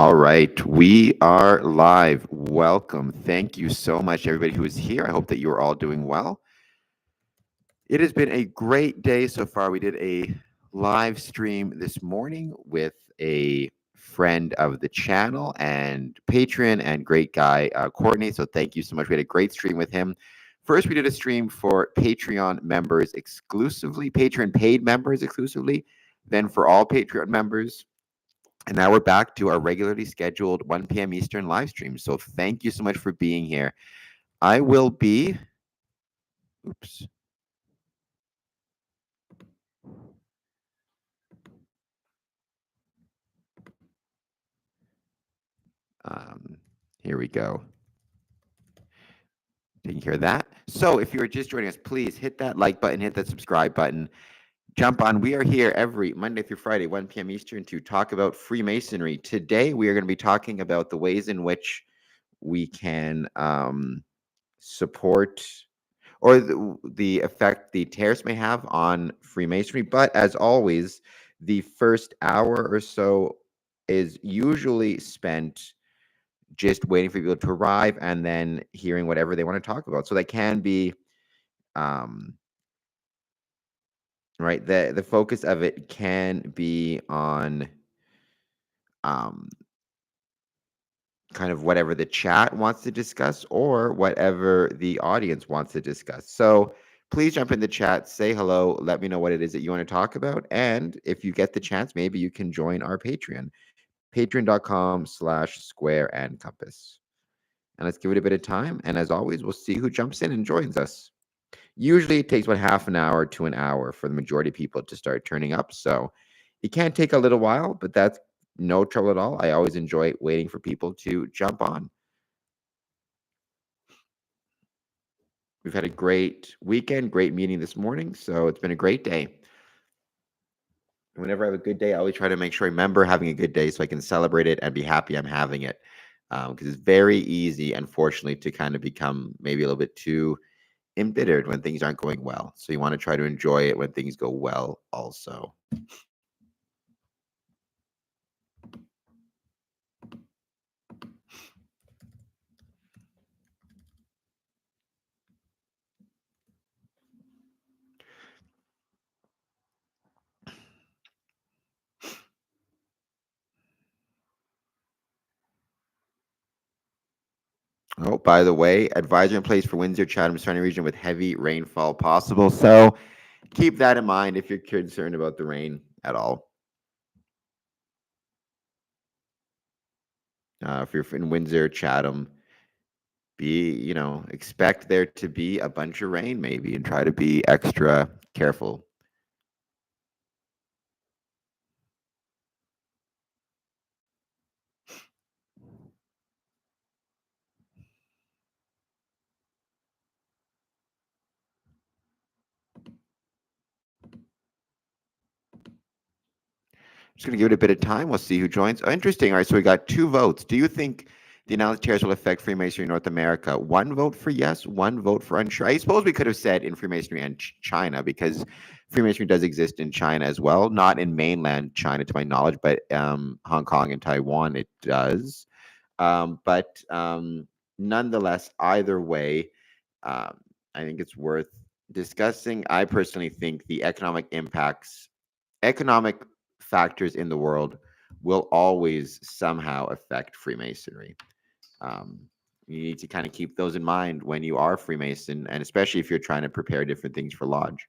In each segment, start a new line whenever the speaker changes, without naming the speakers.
All right, we are live. Welcome. Thank you so much, everybody who is here. I hope that you are all doing well. It has been a great day so far. We did a live stream this morning with a friend of the channel and patron and great guy, Courtney. So thank you so much. We had a great stream with him. First, we did a stream for Patreon members exclusively, Patreon paid members exclusively, then for all Patreon members. And now we're back to our regularly scheduled 1 p.m. Eastern live stream. So thank you so much for being here. I will be, oops. Here we go. Taking care of that. So if you're just joining us, please hit that like button, hit that subscribe button. Jump on. We are here every Monday through Friday, 1 p.m. Eastern, to talk about Freemasonry. Today, we are going to be talking about the ways in which we can support or the effect the tariffs may have on Freemasonry. But as always, the first hour or so is usually spent just waiting for people to arrive and then hearing whatever they want to talk about. So that can be right. The focus of it can be on kind of whatever the chat wants to discuss or whatever the audience wants to discuss. So please jump in the chat, say hello, let me know what it is that you want to talk about. And if you get the chance, maybe you can join our Patreon, patreon.com/square and compass. And let's give it a bit of time. And as always, we'll see who jumps in and joins us. Usually it takes about half an hour to an hour for the majority of people to start turning up. So it can take a little while, but that's no trouble at all. I always enjoy waiting for people to jump on. We've had a great weekend, great meeting this morning. So it's been a great day. Whenever I have a good day, I always try to make sure I remember having a good day so I can celebrate it and be happy I'm having it. Because it's very easy, unfortunately, to kind of become maybe a little bit too embittered when things aren't going well. So you want to try to enjoy it when things go well also. Oh, by the way, advisory in place for Windsor, Chatham, surrounding region with heavy rainfall possible. So keep that in mind if you're concerned about the rain at all. If you're in Windsor, Chatham, expect there to be a bunch of rain maybe and try to be extra careful. Just going to give it a bit of time. We'll see who joins. Oh, interesting. All right, so we got 2 votes. Do you think the announced tariffs will affect Freemasonry in North America? 1 vote for yes, 1 vote for unsure. I suppose we could have said in Freemasonry and China, because Freemasonry does exist in China as well. Not in mainland China, to my knowledge, but Hong Kong and Taiwan, it does. But nonetheless, either way, I think it's worth discussing. I personally think the economic factors in the world will always somehow affect Freemasonry. You need to kind of keep those in mind when you are Freemason, and especially if you're trying to prepare different things for Lodge.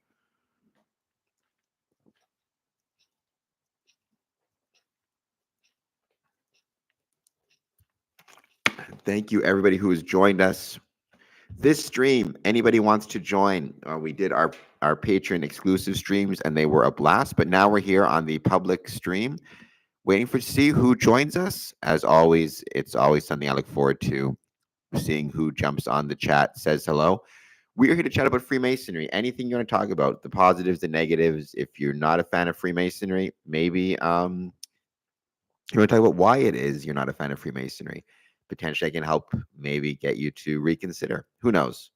Thank you, everybody who has joined us. This stream, anybody wants to join, we did our patron exclusive streams, and they were a blast, but now we're here on the public stream, waiting to see who joins us. As always, it's always something I look forward to, seeing who jumps on the chat, says hello. We are here to chat about Freemasonry. Anything you want to talk about, the positives, the negatives. If you're not a fan of Freemasonry, maybe you want to talk about why it is you're not a fan of Freemasonry. Potentially, I can help maybe get you to reconsider. Who knows?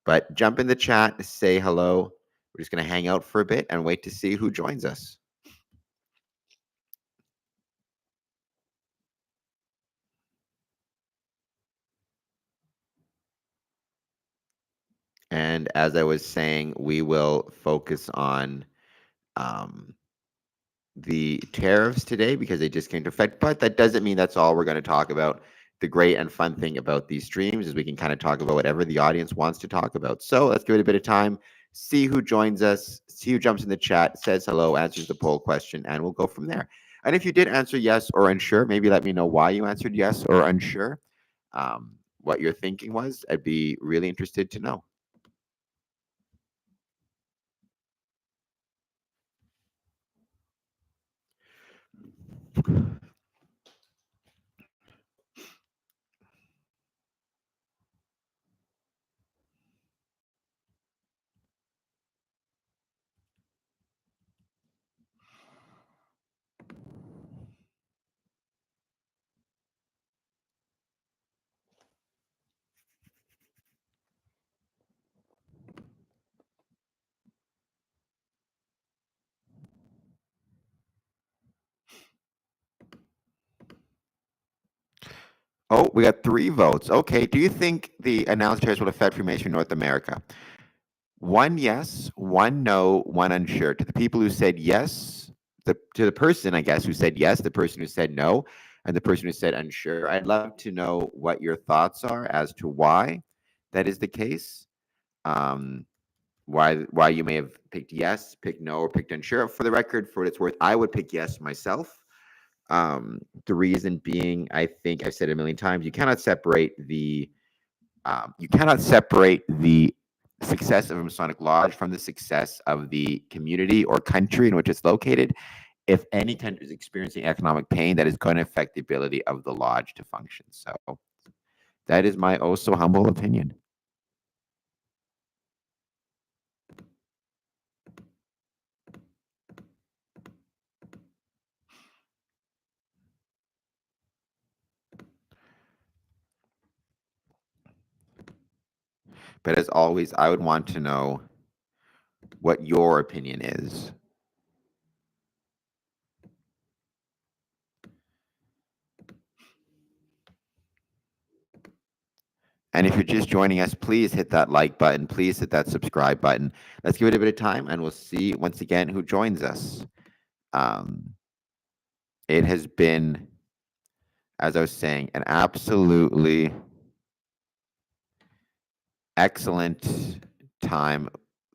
But jump in the chat, say hello. We're just going to hang out for a bit and wait to see who joins us. And as I was saying, we will focus on um, the tariffs today because they just came into effect, but that doesn't mean that's all we're going to talk about. The great and fun thing about these streams is we can kind of talk about whatever the audience wants to talk about. So let's give it a bit of time, see who joins us, see who jumps in the chat, says hello, answers the poll question, and we'll go from there. And if you did answer yes or unsure, maybe let me know why you answered yes or unsure, what your thinking was. I'd be really interested to know. Oh, we got 3 votes. Okay. Do you think the announced tariffs will affect Freemasonry North America? 1 yes, 1 no, 1 unsure. To the people who said yes, to the person, I guess, who said yes, the person who said no, and the person who said unsure, I'd love to know what your thoughts are as to why that is the case. Um, why you may have picked yes, picked no, or picked unsure. For the record, for what it's worth, I would pick yes myself. The reason being, I think I've said it a million times, you cannot separate the success of a Masonic lodge from the success of the community or country in which it's located. If any country is experiencing economic pain, that is going to affect the ability of the lodge to function. So that is my oh so humble opinion. But as always, I would want to know what your opinion is. And if you're just joining us, please hit that like button. Please hit that subscribe button. Let's give it a bit of time and we'll see once again who joins us. It has been, as I was saying, an absolutely excellent time.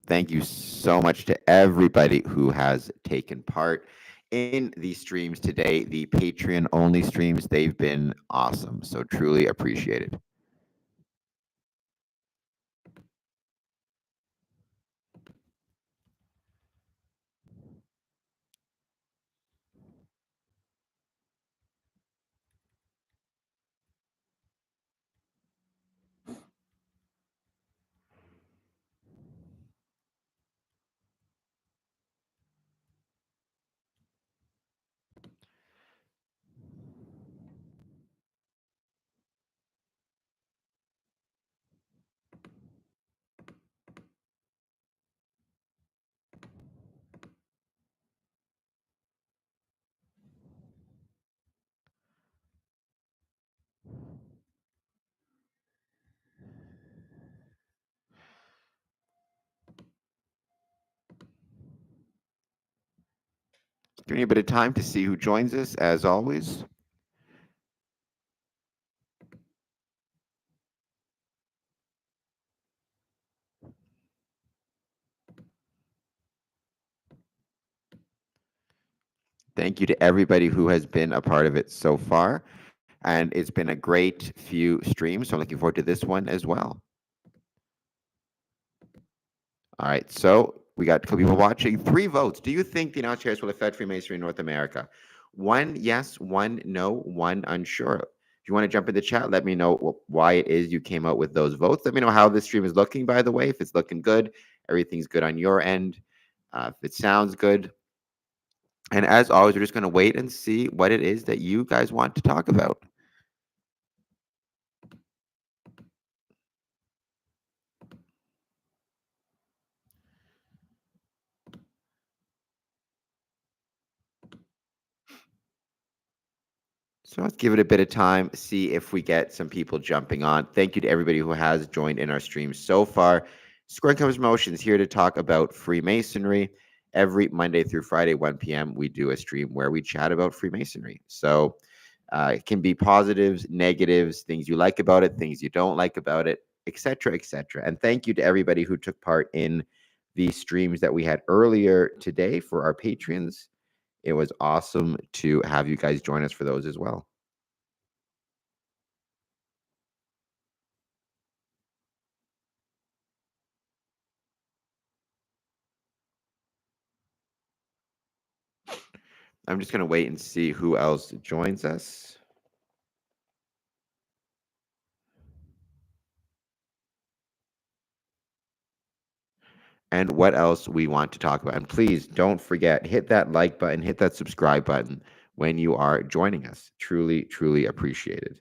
Thank you so much to everybody who has taken part in these streams today, the Patreon only streams. They've been awesome. So truly appreciated. Give me a bit of time to see who joins us, as always. Thank you to everybody who has been a part of it so far. And it's been a great few streams. So I'm looking forward to this one as well. All right. So we got a couple people watching. 3 votes. Do you think the announced tariffs will affect Freemasonry in North America? 1 yes, 1 no, 1 unsure. If you want to jump in the chat, let me know why it is you came out with those votes. Let me know how this stream is looking, by the way. If it's looking good, everything's good on your end. If it sounds good. And as always, we're just going to wait and see what it is that you guys want to talk about. So let's give it a bit of time, see if we get some people jumping on. Thank you to everybody who has joined in our stream so far. Square Compass Motions here to talk about Freemasonry. Every Monday through Friday, 1 p.m., we do a stream where we chat about Freemasonry. So it can be positives, negatives, things you like about it, things you don't like about it, etc., etc. And thank you to everybody who took part in the streams that we had earlier today for our patrons. It was awesome to have you guys join us for those as well. I'm just going to wait and see who else joins us. And what else we want to talk about. And please don't forget, hit that like button, hit that subscribe button when you are joining us. Truly, truly appreciated.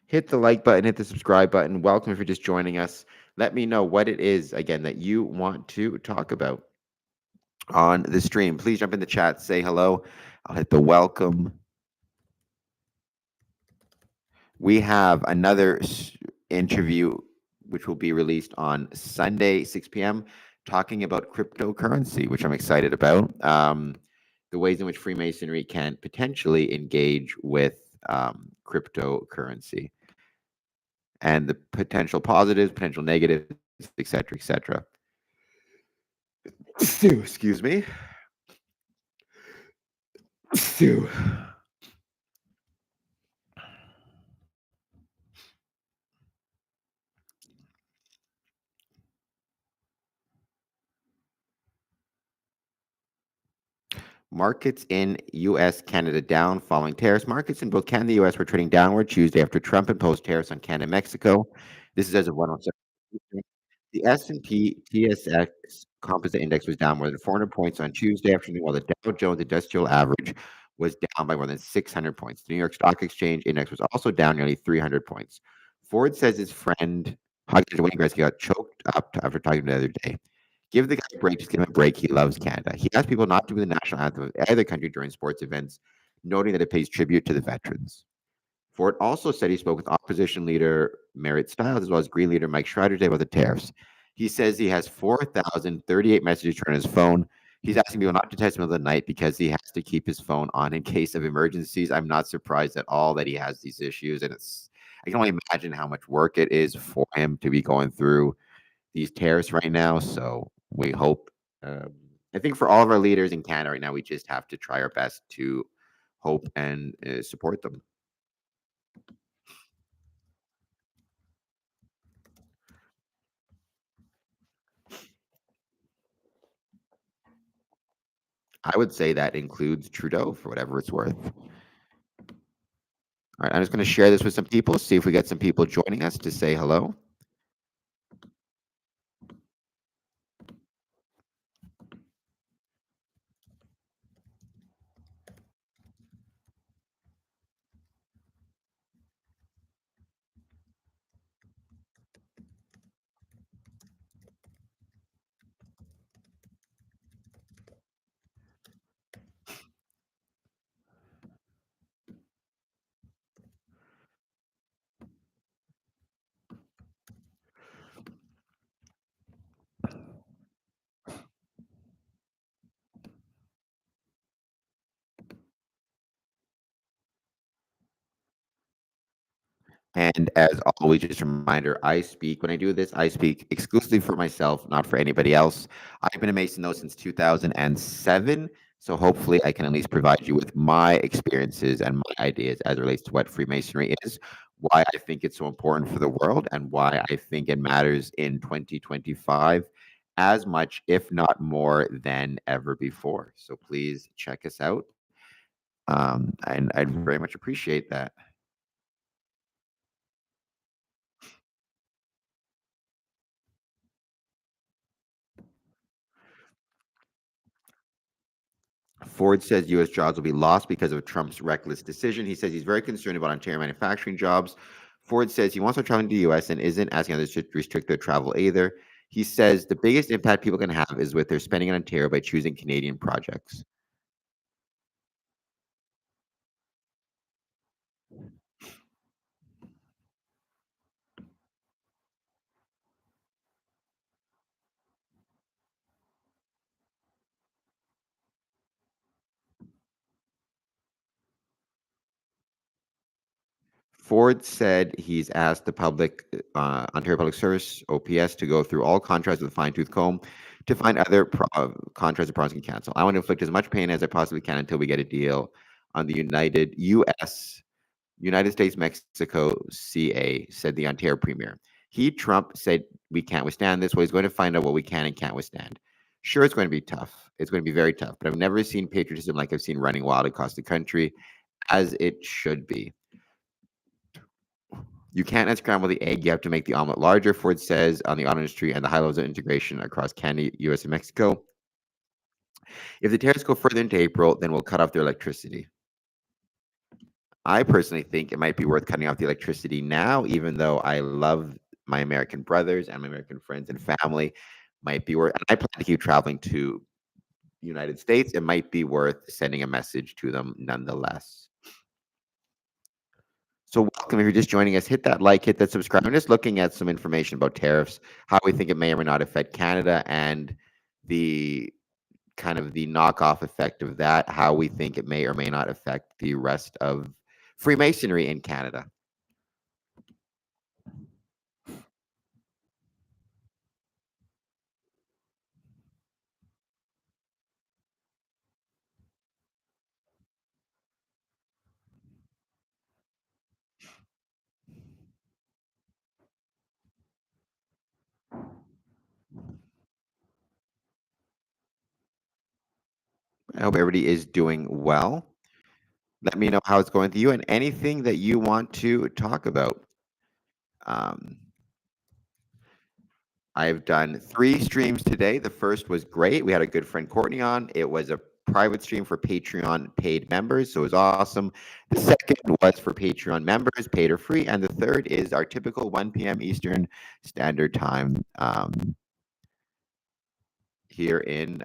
Hit the like button, hit the subscribe button. Welcome if you're just joining us. Let me know what it is, again, that you want to talk about on the stream. Please jump in the chat, say hello. I'll hit the welcome. We have another interview which will be released on Sunday, 6 p.m., talking about cryptocurrency, which I'm excited about. The ways in which Freemasonry can potentially engage with cryptocurrency and the potential positives, potential negatives, etc., etc. Excuse me. Markets in U.S., Canada down following tariffs. Markets in both Canada and the U.S. were trading downward Tuesday after Trump imposed tariffs on Canada and Mexico. This is as of 107. The S&P TSX Composite Index was down more than 400 points on Tuesday afternoon, while the Dow Jones Industrial Average was down by more than 600 points. The New York Stock Exchange Index was also down nearly 300 points. Ford says his friend Wayne Gretzky got choked up after talking to him the other day. Give the guy a break. Just give him a break. He loves Canada. He asked people not to be the national anthem of either country during sports events, noting that it pays tribute to the veterans. Ford also said he spoke with opposition leader Merritt Stiles as well as Green leader Mike Schreider today about the tariffs. He says he has 4,038 messages on his phone. He's asking people not to text him in the night because he has to keep his phone on in case of emergencies. I'm not surprised at all that he has these issues, and I can only imagine how much work it is for him to be going through these tariffs right now. So we hope. I think for all of our leaders in Canada right now, we just have to try our best to hope and support them. I would say that includes Trudeau for whatever it's worth. All right, I'm just going to share this with some people, see if we get some people joining us to say hello. And as always, just a reminder, when I do this, I speak exclusively for myself, not for anybody else. I've been a Mason, though, since 2007. So hopefully I can at least provide you with my experiences and my ideas as it relates to what Freemasonry is, why I think it's so important for the world, and why I think it matters in 2025 as much, if not more, than ever before. So please check us out. And I'd very much appreciate that. Ford says U.S. jobs will be lost because of Trump's reckless decision. He says he's very concerned about Ontario manufacturing jobs. Ford says he wants to travel to the U.S. and isn't asking others to restrict their travel either. He says the biggest impact people can have is with their spending in Ontario by choosing Canadian projects. Ford said he's asked the Ontario Public Service (OPS) to go through all contracts with a fine-tooth comb to find other contracts the province can cancel. I want to inflict as much pain as I possibly can until we get a deal on the United States Mexico CA, said the Ontario Premier. Trump said we can't withstand this. Well, he's going to find out what we can and can't withstand. Sure, it's going to be tough. It's going to be very tough. But I've never seen patriotism like I've seen running wild across the country, as it should be. You can't unscramble the egg. You have to make the omelet larger, Ford says on the auto industry and the high levels of integration across Canada, US, and Mexico. If the tariffs go further into April, then we'll cut off their electricity. I personally think it might be worth cutting off the electricity now, even though I love my American brothers and my American friends and family. Might be worth, and I plan to keep traveling to the United States. It might be worth sending a message to them nonetheless. So welcome. If you're just joining us, hit that like, hit that subscribe. I'm just looking at some information about tariffs, how we think it may or may not affect Canada, and the kind of the knockoff effect of that, how we think it may or may not affect the rest of Freemasonry in Canada. I hope everybody is doing well. Let me know how it's going with you and anything that you want to talk about. Um, I've done 3 streams today. The first was great. We had a good friend Courtney on. It was a private stream for Patreon paid members, so it was awesome. The second was for Patreon members, paid or free, and the third is our typical 1 p.m. Eastern Standard Time here in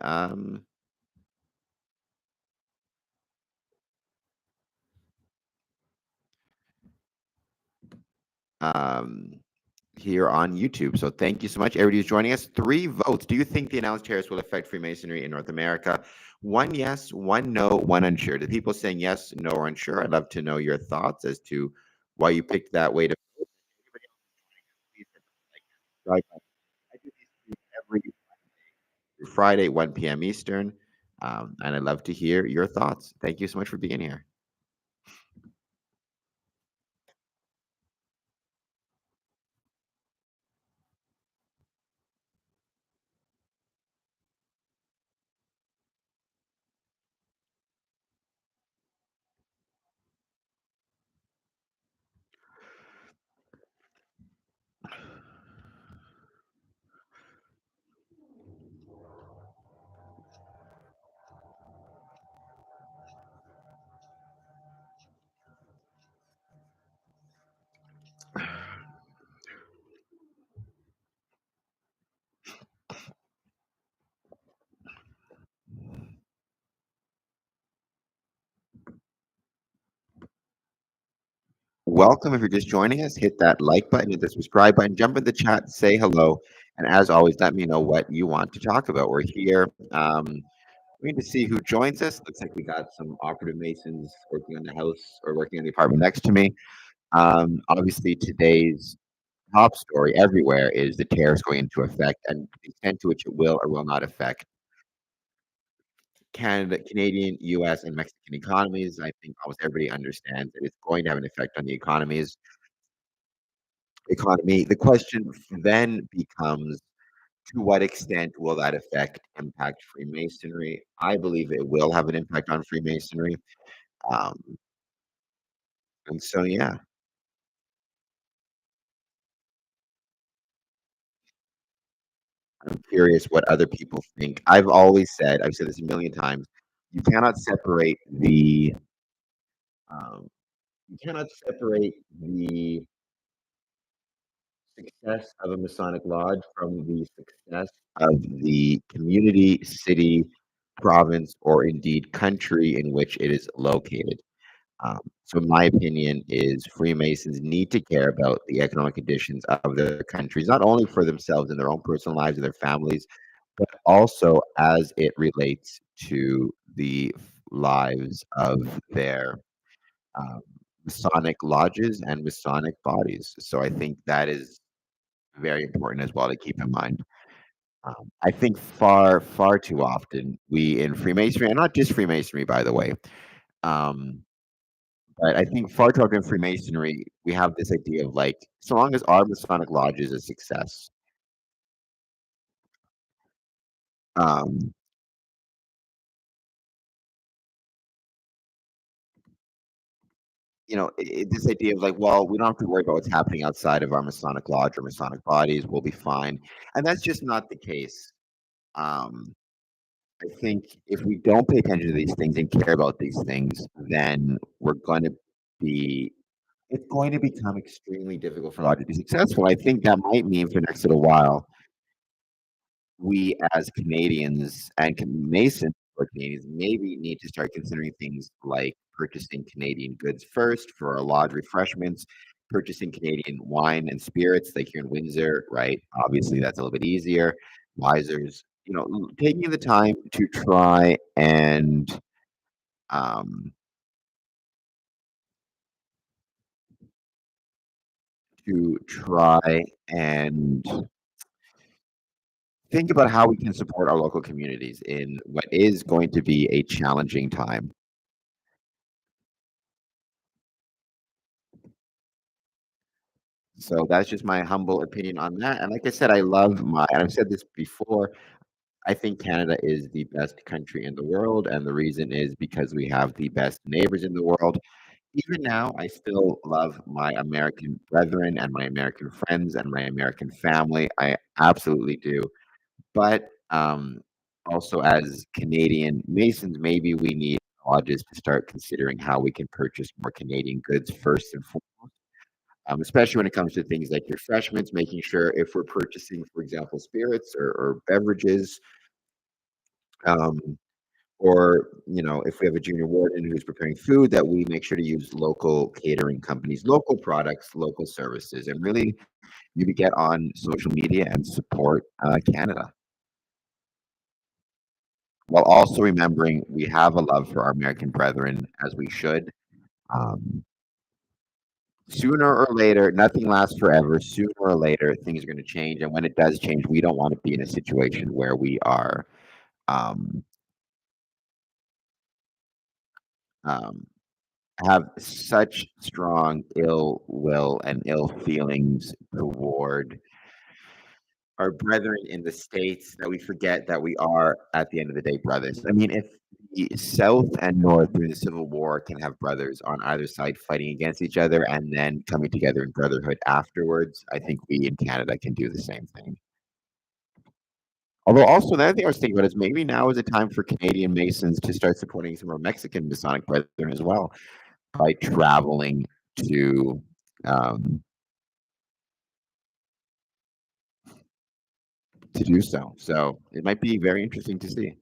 here on YouTube. So thank you so much, everybody who's joining us. 3 votes. Do you think the announced tariffs will affect Freemasonry in North America? 1 yes, 1 no, 1 unsure. The people saying yes, no, or unsure, I'd love to know your thoughts as to why you picked that way to vote. I do these streams every Friday, 1 p.m. Eastern, and I'd love to hear your thoughts. Thank you so much for being here. Welcome. If you're just joining us, hit that like button, hit the subscribe button, jump in the chat, say hello, and as always, let me know what you want to talk about. We're here. We need to see who joins us. Looks like we got some operative masons working on the house or working on the apartment next to me. Obviously, today's top story everywhere is the tariffs going into effect and the extent to which it will or will not affect Canadian, US, and Mexican economies. I think almost everybody understands that it's going to have an effect on the economy. The question then becomes, to what extent will that effect impact Freemasonry? I believe it will have an impact on Freemasonry. Um, and so, yeah, I'm curious what other people think. I've said this a million times, you cannot separate the um, you cannot separate the success of a Masonic lodge from the success of the community, city, province, or indeed country in which it is located. So my opinion is Freemasons need to care about the economic conditions of their countries, not only for themselves and their own personal lives and their families, but also as it relates to the lives of their um, Masonic lodges and Masonic bodies. So I think that is very important as well to keep in mind. I think far too often we in Freemasonry, and not just Freemasonry, by the way, um, but I think far too often in Freemasonry, we have this idea of like, so long as our Masonic lodge is a success, um, this idea of like, well, we don't have to worry about what's happening outside of our Masonic lodge or Masonic bodies. We'll be fine, and that's just not the case. Um, I think if we don't pay attention to these things and care about these things, then we're going to be it's going to become extremely difficult for a lodge to be successful. I think that might mean for the next little while we as Canadians and Masons or Canadians maybe need to start considering things like purchasing Canadian goods first for our lodge refreshments, purchasing Canadian wine and spirits, like here in Windsor, right? Obviously, that's a little bit easier. Wisers, taking the time um, to try and think about how we can support our local communities in what is going to be a challenging time. So that's just my humble opinion on that. And like I said, and I've said this before, I think Canada is the best country in the world. And the reason is because we have the best neighbors in the world. Even now, I still love my American brethren and my American friends and my American family. I absolutely do. But also, as Canadian Masons, maybe we need lodges to start considering how we can purchase more Canadian goods first and foremost, especially when it comes to things like refreshments, making sure if we're purchasing, for example, spirits or beverages, um, or if we have a junior warden who's preparing food, that we make sure to use local catering companies, local products, local services, and really maybe get on social media and support Canada, while also remembering we have a love for our American brethren, as we should. Um, Sooner or later, nothing lasts forever. Sooner or later, things are going to change, and when it does change, we don't want to be in a situation where we are um, um, have such strong ill will and ill feelings toward our brethren in the states that we forget that we are, at the end of the day, brothers. I mean, if the South and North during the Civil War can have brothers on either side fighting against each other and then coming together in brotherhood afterwards, I think we in Canada can do the same thing. Although, also, the other thing I was thinking about is maybe now is a time for Canadian Masons to start supporting some of our Mexican Masonic brethren as well by traveling to um, do so. So it might be very interesting to see.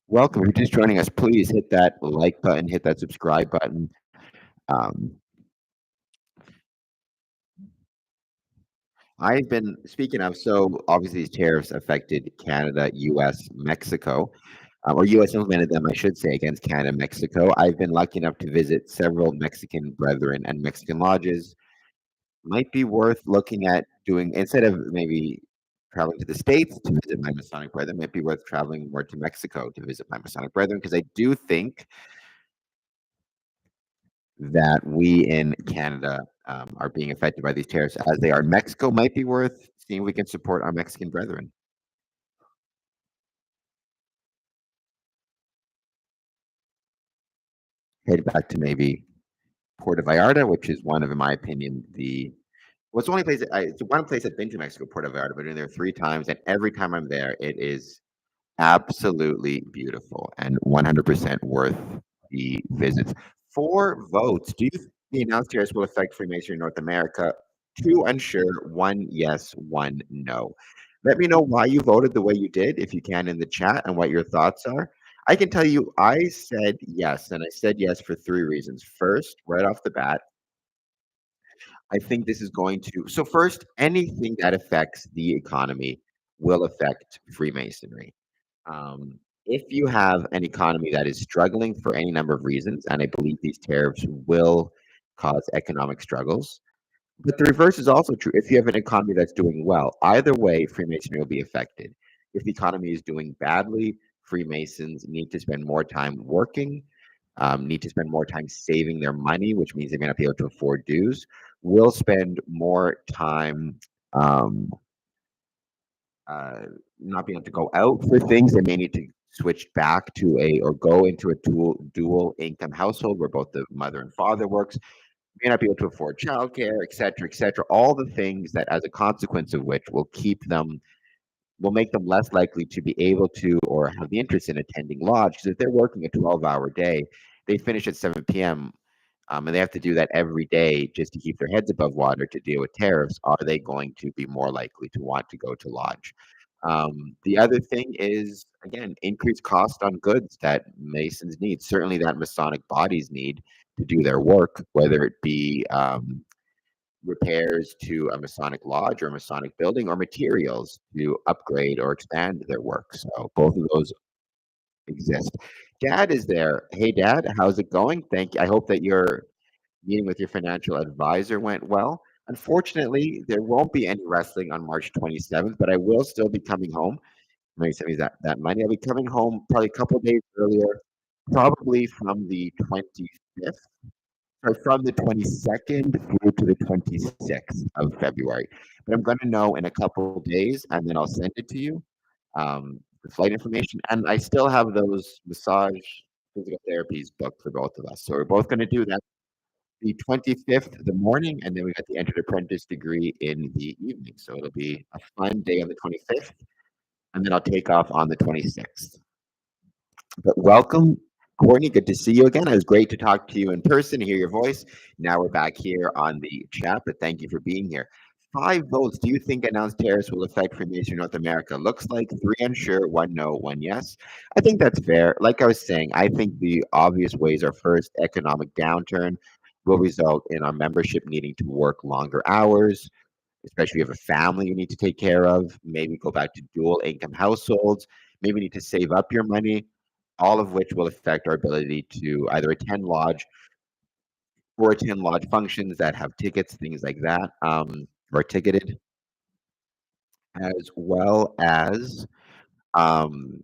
Welcome. If you're just joining us, please hit that like button, hit that subscribe button. Um, I've been speaking of, so obviously these tariffs affected Canada, US, Mexico, or US implemented them, I should say, against Canada, Mexico. I've been lucky enough to visit several Mexican brethren and Mexican lodges. Might be worth looking at doing, instead of maybe traveling to the States to visit my Masonic brethren, might be worth traveling more to Mexico to visit my Masonic brethren, because I do think that we in Canada are being affected by these tariffs as they are. Mexico might be worth seeing if we can support our Mexican brethren. Head back to maybe Puerto Vallarta, which is one of, in my opinion, the well, it's the only place it's the one place I've been to Mexico, Puerto Vallarta. I've been there 3 times, and every time I'm there, it is absolutely beautiful and 100% worth the visits. 4 votes. Do you think the announced tariffs will affect Freemasonry in North America? 2 unsure, 1 yes, 1 no. Let me know why you voted the way you did, if you can, in the chat, and what your thoughts are. I can tell you, I said yes, and I said yes for 3 reasons. First, right off the bat, I think this is going to. So, first, anything that affects the economy will affect Freemasonry. If you have an economy that is struggling for any number of reasons, and I believe these tariffs will cause economic struggles, but the reverse is also true. If you have an economy that's doing well, either way, Freemasonry will be affected. If the economy is doing badly, Freemasons need to spend more time working, need to spend more time saving their money, which means they're going to be able to afford dues. Will spend more time um, uh, not being able to go out for things. They may need to switch back to a or go into a dual income household where both the mother and father works. May not be able to afford childcare, et cetera, et cetera. All the things that, as a consequence of which, will make them less likely to be able to or have the interest in attending lodge. Because if they're working a 12-hour day, they finish at 7 p.m. And they have to do that every day just to keep their heads above water to deal with tariffs. Are they going to be more likely to want to go to lodge? The other thing is, again, increased cost on goods that Masons need, certainly that Masonic bodies need to do their work, whether it be repairs to a Masonic lodge or a Masonic building or materials to upgrade or expand their work. So both of those exist. Dad is there. Hey, Dad, how's it going? Thank you. I hope that your meeting with your financial advisor went well. Unfortunately, there won't be any wrestling on March 27th, but I will still be coming home. Maybe send me that money. I'll be coming home probably a couple days earlier, probably from the 25th, or from the 22nd through to the 26th of February. But I'm going to know in a couple days, and then I'll send it to you, the flight information. And I still have those massage physical therapies booked for both of us. So we're both going to do that the 25th, the morning, and then we got the entered apprentice degree in the evening. So it'll be a fun day on the 25th, and then I'll take off on the 26th. But welcome, Courtney. Good to see you again. It was great to talk to you in person, hear your voice. Now we're back here on the chat, but thank you for being here. 5 votes. Do you think announced tariffs will affect Freemasonry North America? Looks like 3 unsure, 1 no, 1 yes. I think that's fair. Like I was saying, I think the obvious ways are first, economic downturn will result in our membership needing to work longer hours, especially if you have a family you need to take care of, maybe go back to dual income households, maybe need to save up your money, all of which will affect our ability to either attend lodge or attend lodge functions that have tickets, things like that, or ticketed, as well as um,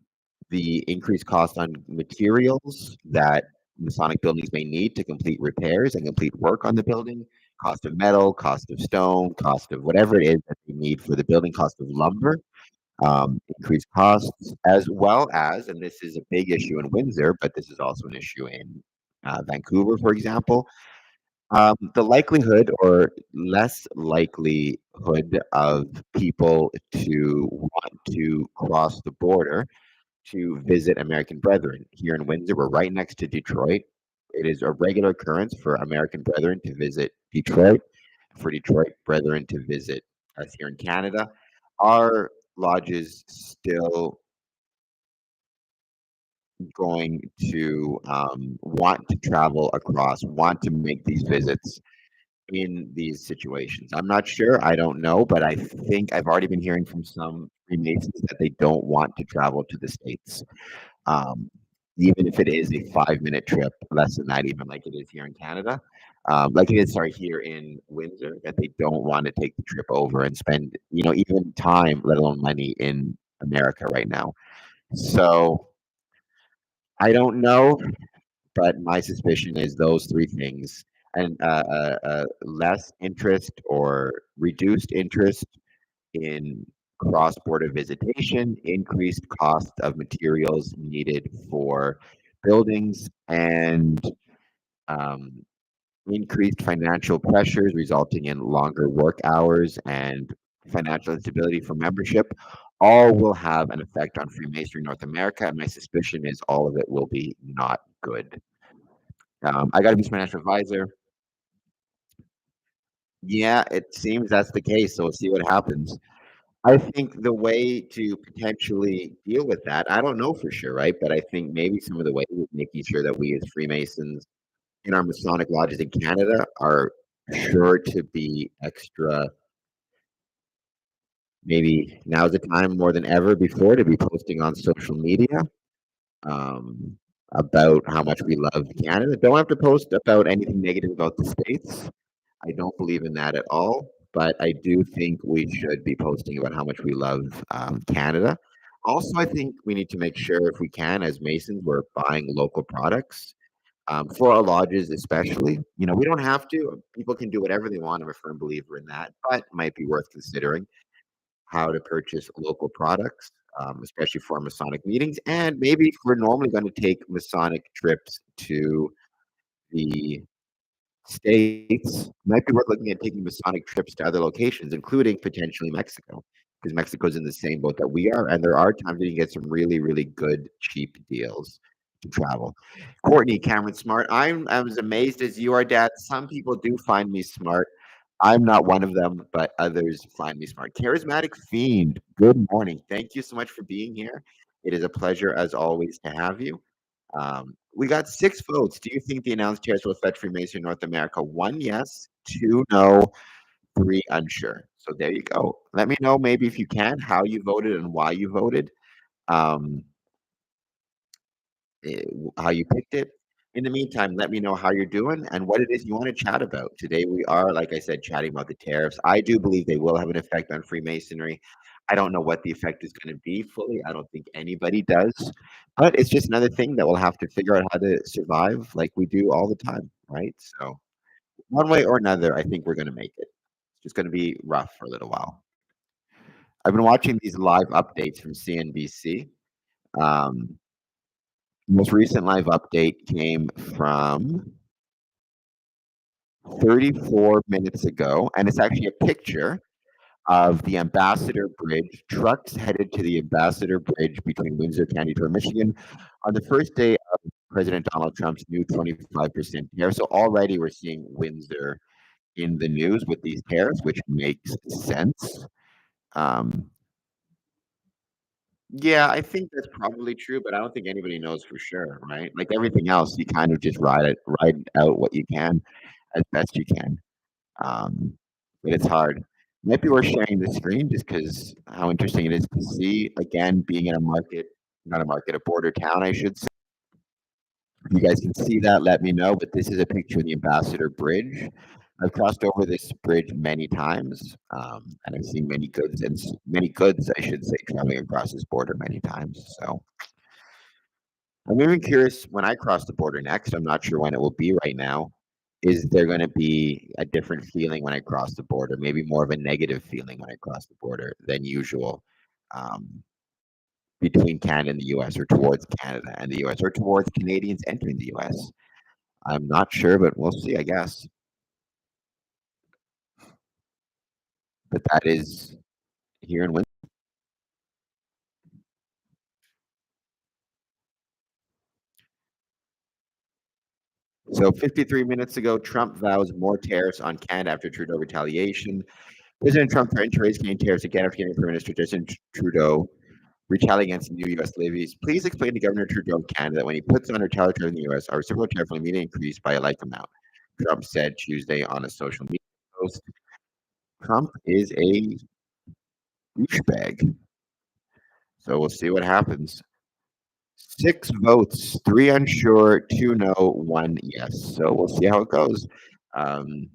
the increased cost on materials that Masonic buildings may need to complete repairs and complete work on the building, cost of metal, cost of stone, cost of whatever it is that they need for the building, cost of lumber, increased costs, as well as, and this is a big issue in Windsor, but this is also an issue in Vancouver, for example, the likelihood or less likelihood of people to want to cross the border to visit American brethren. Here in Windsor, we're right next to Detroit. It is a regular occurrence for American brethren to visit Detroit, for Detroit brethren to visit us here in Canada. Our lodges still going to want to travel across, want to make these visits in these situations. I'm not sure. I don't know, but I think I've already been hearing from some Freemasons that they don't want to travel to the States. Um, Even if it is a 5-minute trip, less than that, even like it is here in Canada, like it is, sorry, here in Windsor, that they don't want to take the trip over and spend, even time, let alone money in America right now. So I don't know, but my suspicion is those 3 things, and less interest or reduced interest in cross-border visitation, increased cost of materials needed for buildings, and um, increased financial pressures resulting in longer work hours and financial instability for membership, all will have an effect on Freemasonry North America. And my suspicion is all of it will be not good. I got to be financial advisor. Yeah, it seems that's the case. So we'll see what happens. I think the way to potentially deal with that, I don't know for sure, right? But I think maybe some of the ways is making sure that we as Freemasons in our Masonic lodges in Canada are sure to be extra. Maybe now's the time more than ever before to be posting on social media um, about how much we love Canada. Don't have to post about anything negative about the States. I don't believe in that at all, but I do think we should be posting about how much we love Canada. Also, I think we need to make sure, if we can, as Masons, we're buying local products for our lodges, especially. You know, we don't have to. People can do whatever they want. I'm a firm believer in that, but it might be worth considering how to purchase local products, especially for Masonic meetings. And maybe if we're normally going to take Masonic trips to the States, might be worth looking at taking Masonic trips to other locations, including potentially Mexico, because Mexico's in the same boat that we are. And there are times that you can get some really, really good, cheap deals to travel. Courtney, Cameron Smart. I was amazed as you are, Dad. Some people do find me smart. I'm not one of them, but others find me smart. Charismatic Fiend, good morning. Thank you so much for being here. It is a pleasure, as always, to have you. We got 6 votes. Do you think the announced tariffs will affect Freemason North America? 1 yes, 2 no, 3 unsure. So there you go. Let me know, maybe if you can, how you voted and why you voted. Um, how you picked it. In the meantime, let me know how you're doing and what it is you want to chat about. Today, we are, like I said, chatting about the tariffs. I do believe they will have an effect on Freemasonry. I don't know what the effect is going to be fully. I don't think anybody does. But it's just another thing that we'll have to figure out how to survive like we do all the time, right? So, one way or another, I think we're going to make it. It's just going to be rough for a little while. I've been watching these live updates from CNBC. Um, Most recent live update came from 34 minutes ago, and it's actually a picture of the Ambassador Bridge. Trucks headed to the Ambassador Bridge between Windsor, County, Michigan, on the first day of President Donald Trump's new 25% tariff. So already we're seeing Windsor in the news with these tariffs, which makes sense. Um, yeah, I think that's probably true, but I don't think anybody knows for sure, right? Like everything else, you kind of just ride out what you can as best you can. Um, but it's hard. Might be worth sharing the screen just because how interesting it is to see. Again, being in a market, not a market, a border town, I should say. If you guys can see that, let me know. But this is a picture of the Ambassador Bridge. I've crossed over this bridge many times, and I've seen many goods, I should say, traveling across this border many times. So I'm even curious when I cross the border next. I'm not sure when it will be right now. Is there going to be a different feeling when I cross the border? Maybe more of a negative feeling when I cross the border than usual um, between Canada and the US, or towards Canada and the US, or towards Canadians entering the US. I'm not sure, but we'll see, I guess. But that is here in Windsor. So 53 minutes ago, Trump vows more tariffs on Canada after Trudeau retaliation. President Trump threatened to raise Canadian tariffs again after getting Prime Minister Justin Trudeau retaliate against new U.S. levies. Please explain to Governor Trudeau of Canada that when he puts on retaliatory in the U.S., our reciprocal tariff will immediately increase by a like amount, Trump said Tuesday on a social media post. Trump is a douchebag. So we'll see what happens. 6 votes, 3 unsure, 2 no, 1 yes. So we'll see how it goes. Um,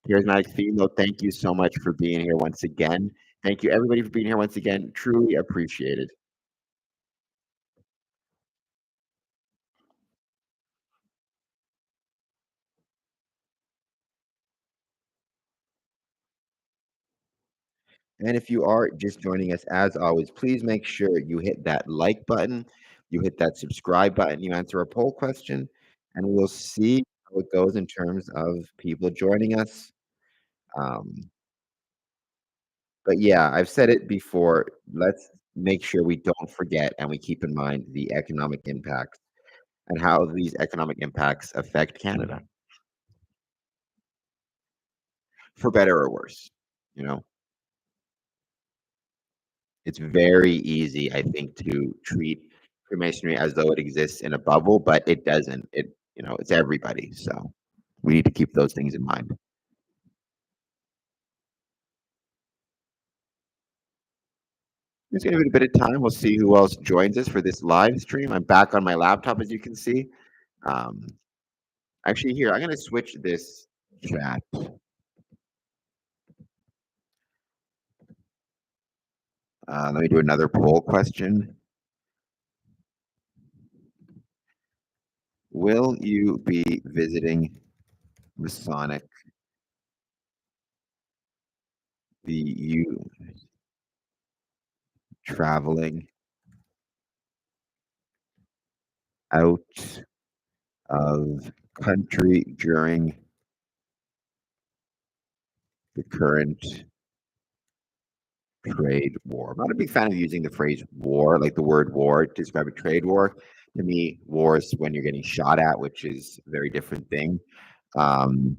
Charismatic Female, thank you so much for being here once again. Thank you, everybody, for being here once again. Truly appreciated. And if you are just joining us, as always, please make sure you hit that like button, you hit that subscribe button, you answer a poll question, and we'll see how it goes in terms of people joining us. Um, but yeah, I've said it before. Let's make sure we don't forget and we keep in mind the economic impacts and how these economic impacts affect Canada, for better or worse. You know, it's very easy, I think, to treat Freemasonry as though it exists in a bubble, but it doesn't. It's everybody. So we need to keep those things in mind. Just gonna give it a bit of time. We'll see who else joins us for this live stream. I'm back on my laptop, as you can see. Um, Actually, here, I'm gonna switch this chat. Let me do another poll question. Will you be visiting Masonic? Be you traveling out of country during the current trade war? I'm not a big fan of using the phrase war, like the word war, to describe a trade war. To me, war is when you're getting shot at, which is a very different thing. Um,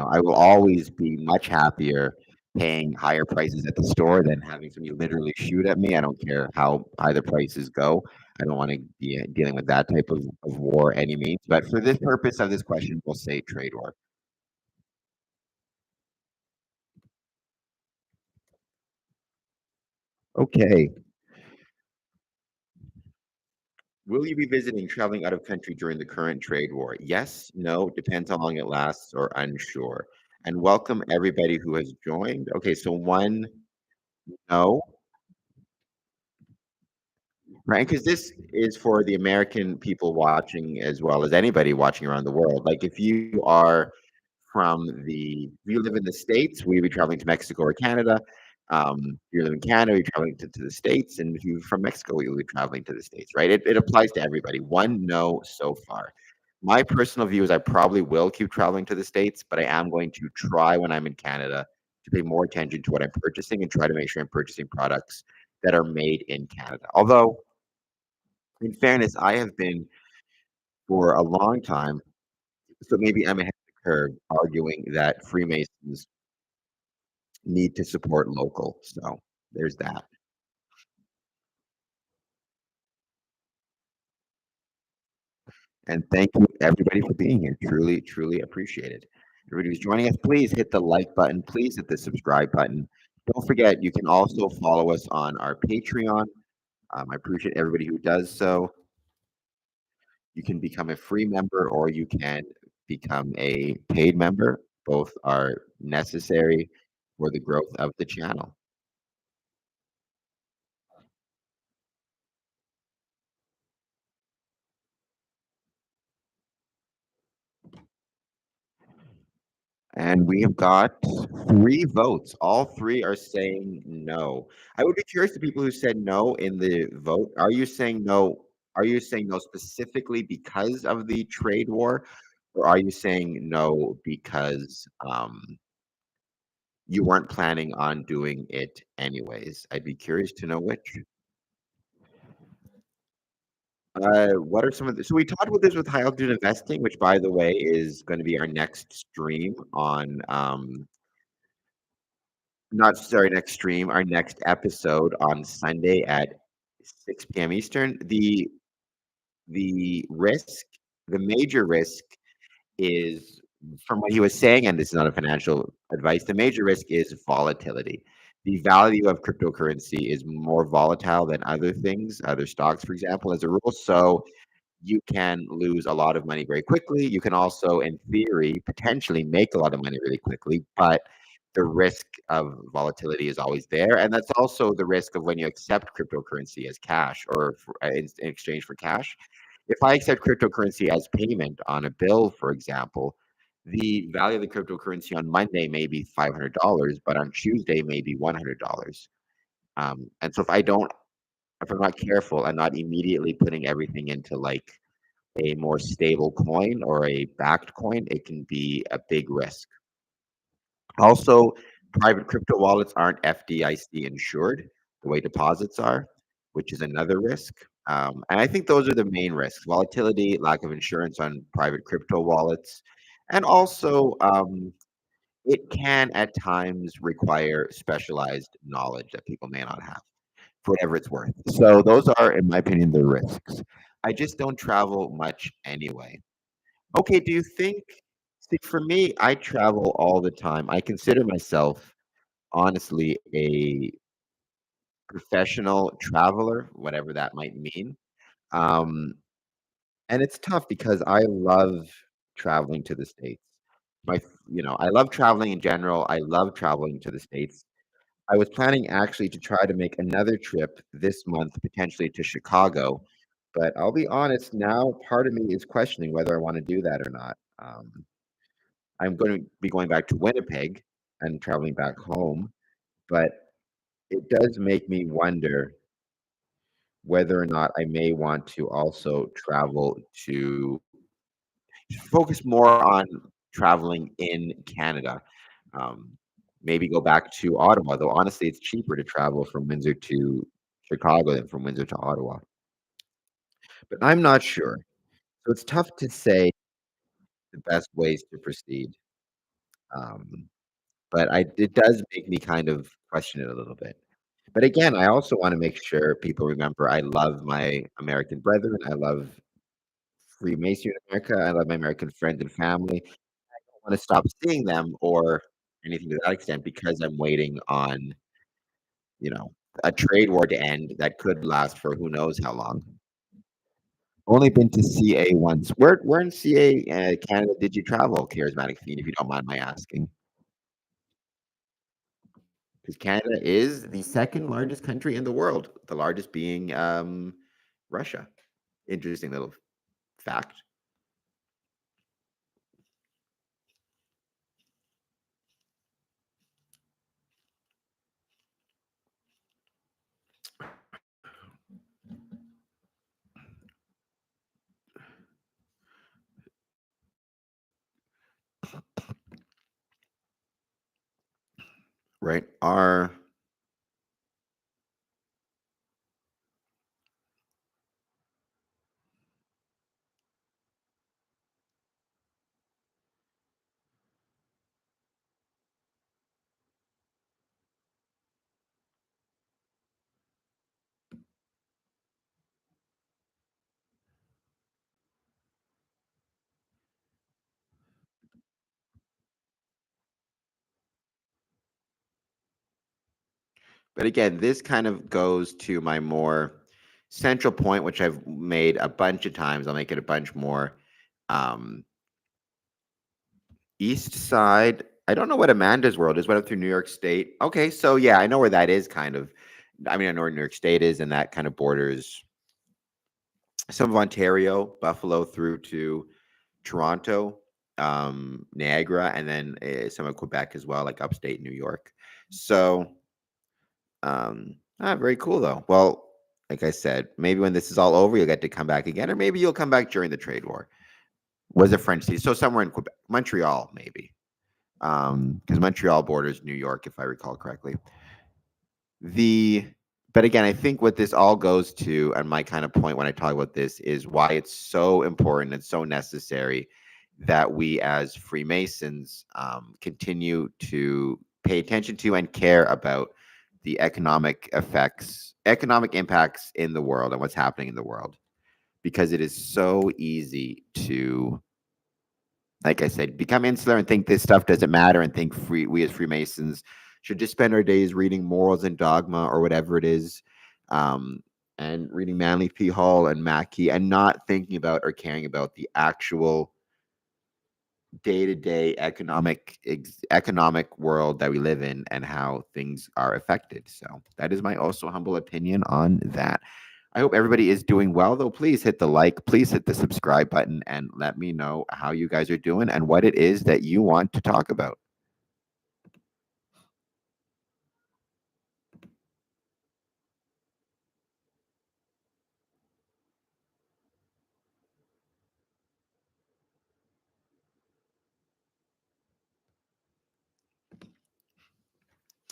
I will always be much happier paying higher prices at the store than having somebody literally shoot at me. I don't care how high the prices go. I don't want to be dealing with that type of war any means. But for this purpose of this question, we'll say trade war. Okay. Will you be visiting, traveling out of country during the current trade war? Yes, no, depends how long it lasts, or unsure. And welcome everybody who has joined. Okay, so one, no, right? Because this is for the American people watching as well as anybody watching around the world. Like if you are if you live in the States, will you be traveling to Mexico or Canada? If you live in Canada, you're traveling to the States. And if you're from Mexico, you'll be traveling to the States, right? It applies to everybody. One no so far. My personal view is I probably will keep traveling to the States, but I am going to try when I'm in Canada to pay more attention to what I'm purchasing and try to make sure I'm purchasing products that are made in Canada. Although, in fairness, I have been for a long time, so maybe I'm ahead of the curve, arguing that Freemasons need to support local. So there's that. And thank you everybody for being here. Truly, truly appreciated. Everybody who's joining us, please hit the like button. Please hit the subscribe button. Don't forget, you can also follow us on our Patreon. I appreciate everybody who does so. You can become a free member or you can become a paid member. Both are necessary for the growth of the channel. And we have got 3 votes. All 3 are saying no. I would be curious to people who said no in the vote. Are you saying no specifically because of the trade war, or are you saying no because, you weren't planning on doing it anyways? I'd be curious to know which. What are some of the so we talked about this with high altitude investing, which, by the way, is gonna be our next stream on, not sorry, next stream, our next episode on Sunday at 6 p.m. Eastern. The risk, the major risk is, from what he was saying, and this is not a financial advice, the major risk is volatility. The value of cryptocurrency is more volatile than other things, other stocks, for example, as a rule. So you can lose a lot of money very quickly. You can also, in theory, potentially make a lot of money really quickly, but the risk of volatility is always there. And that's also the risk of when you accept cryptocurrency as cash or in exchange for cash. If I accept cryptocurrency as payment on a bill, for example, the value of the cryptocurrency on Monday may be $500, but on Tuesday may be $100. And so if I'm not careful and not immediately putting everything into like a more stable coin or a backed coin, it can be a big risk. Also, private crypto wallets aren't FDIC insured the way deposits are, which is another risk. And I think those are the main risks: volatility, lack of insurance on private crypto wallets, and also it can at times require specialized knowledge that people may not have for whatever it's worth. So those are, in my opinion, the risks. I just don't travel much anyway. Okay, do you think, see, for me, I travel all the time. I consider myself honestly a professional traveler, whatever that might mean. Um, and it's tough because I love traveling to the States. I love traveling in general. I love traveling to the States. I was planning actually to try to make another trip this month, potentially to Chicago. But I'll be honest, now part of me is questioning whether I want to do that or not. I'm going to be going back to Winnipeg and traveling back home, but it does make me wonder whether or not I may want to also travel to focus more on traveling in Canada. Um, Maybe go back to Ottawa, though honestly, it's cheaper to travel from Windsor to Chicago than from Windsor to Ottawa. But I'm not sure. So it's tough to say the best ways to proceed. Um, but it does make me kind of question it a little bit. But again, I also want to make sure people remember I love my American brethren. I love Freemasonry in America. I love my American friends and family. I don't want to stop seeing them or anything to that extent because I'm waiting on, you know, a trade war to end that could last for who knows how long. Only been to CA once. Where in CA, Canada did you travel, Charismatic Fiend, if you don't mind my asking? Because Canada is the second largest country in the world, the largest being Russia. Interesting little fact. Right. But again, this kind of goes to my more central point, which I've made a bunch of times. I'll make it a bunch more. Um, East Side. I don't know what Amanda's World is. Went up through New York State. Okay, so yeah, I know where that is. Kind of. I mean, I know where New York State is, and that kind of borders some of Ontario, Buffalo through to Toronto, Niagara, and then some of Quebec as well, like upstate New York. So, very cool though. Well, like I said, maybe when this is all over, you'll get to come back again, or maybe you'll come back during the trade war. Was a French city, so somewhere in Quebec, Montreal, maybe, because Montreal borders New York, if I recall correctly. The But again, I think what this all goes to, and my kind of point when I talk about this, is why it's so important and so necessary that we as Freemasons continue to pay attention to and care about the economic impacts in the world and what's happening in the world, because it is so easy to, like I said, become insular and think this stuff doesn't matter and think we as Freemasons should just spend our days reading morals and dogma or whatever it is, um, and reading Manly P. Hall and Mackey and not thinking about or caring about the actual day-to-day economic world that we live in and how things are affected. So that is my also humble opinion on that. I hope everybody is doing well, though. Please hit the like, please hit the subscribe button, and let me know how you guys are doing and what it is that you want to talk about.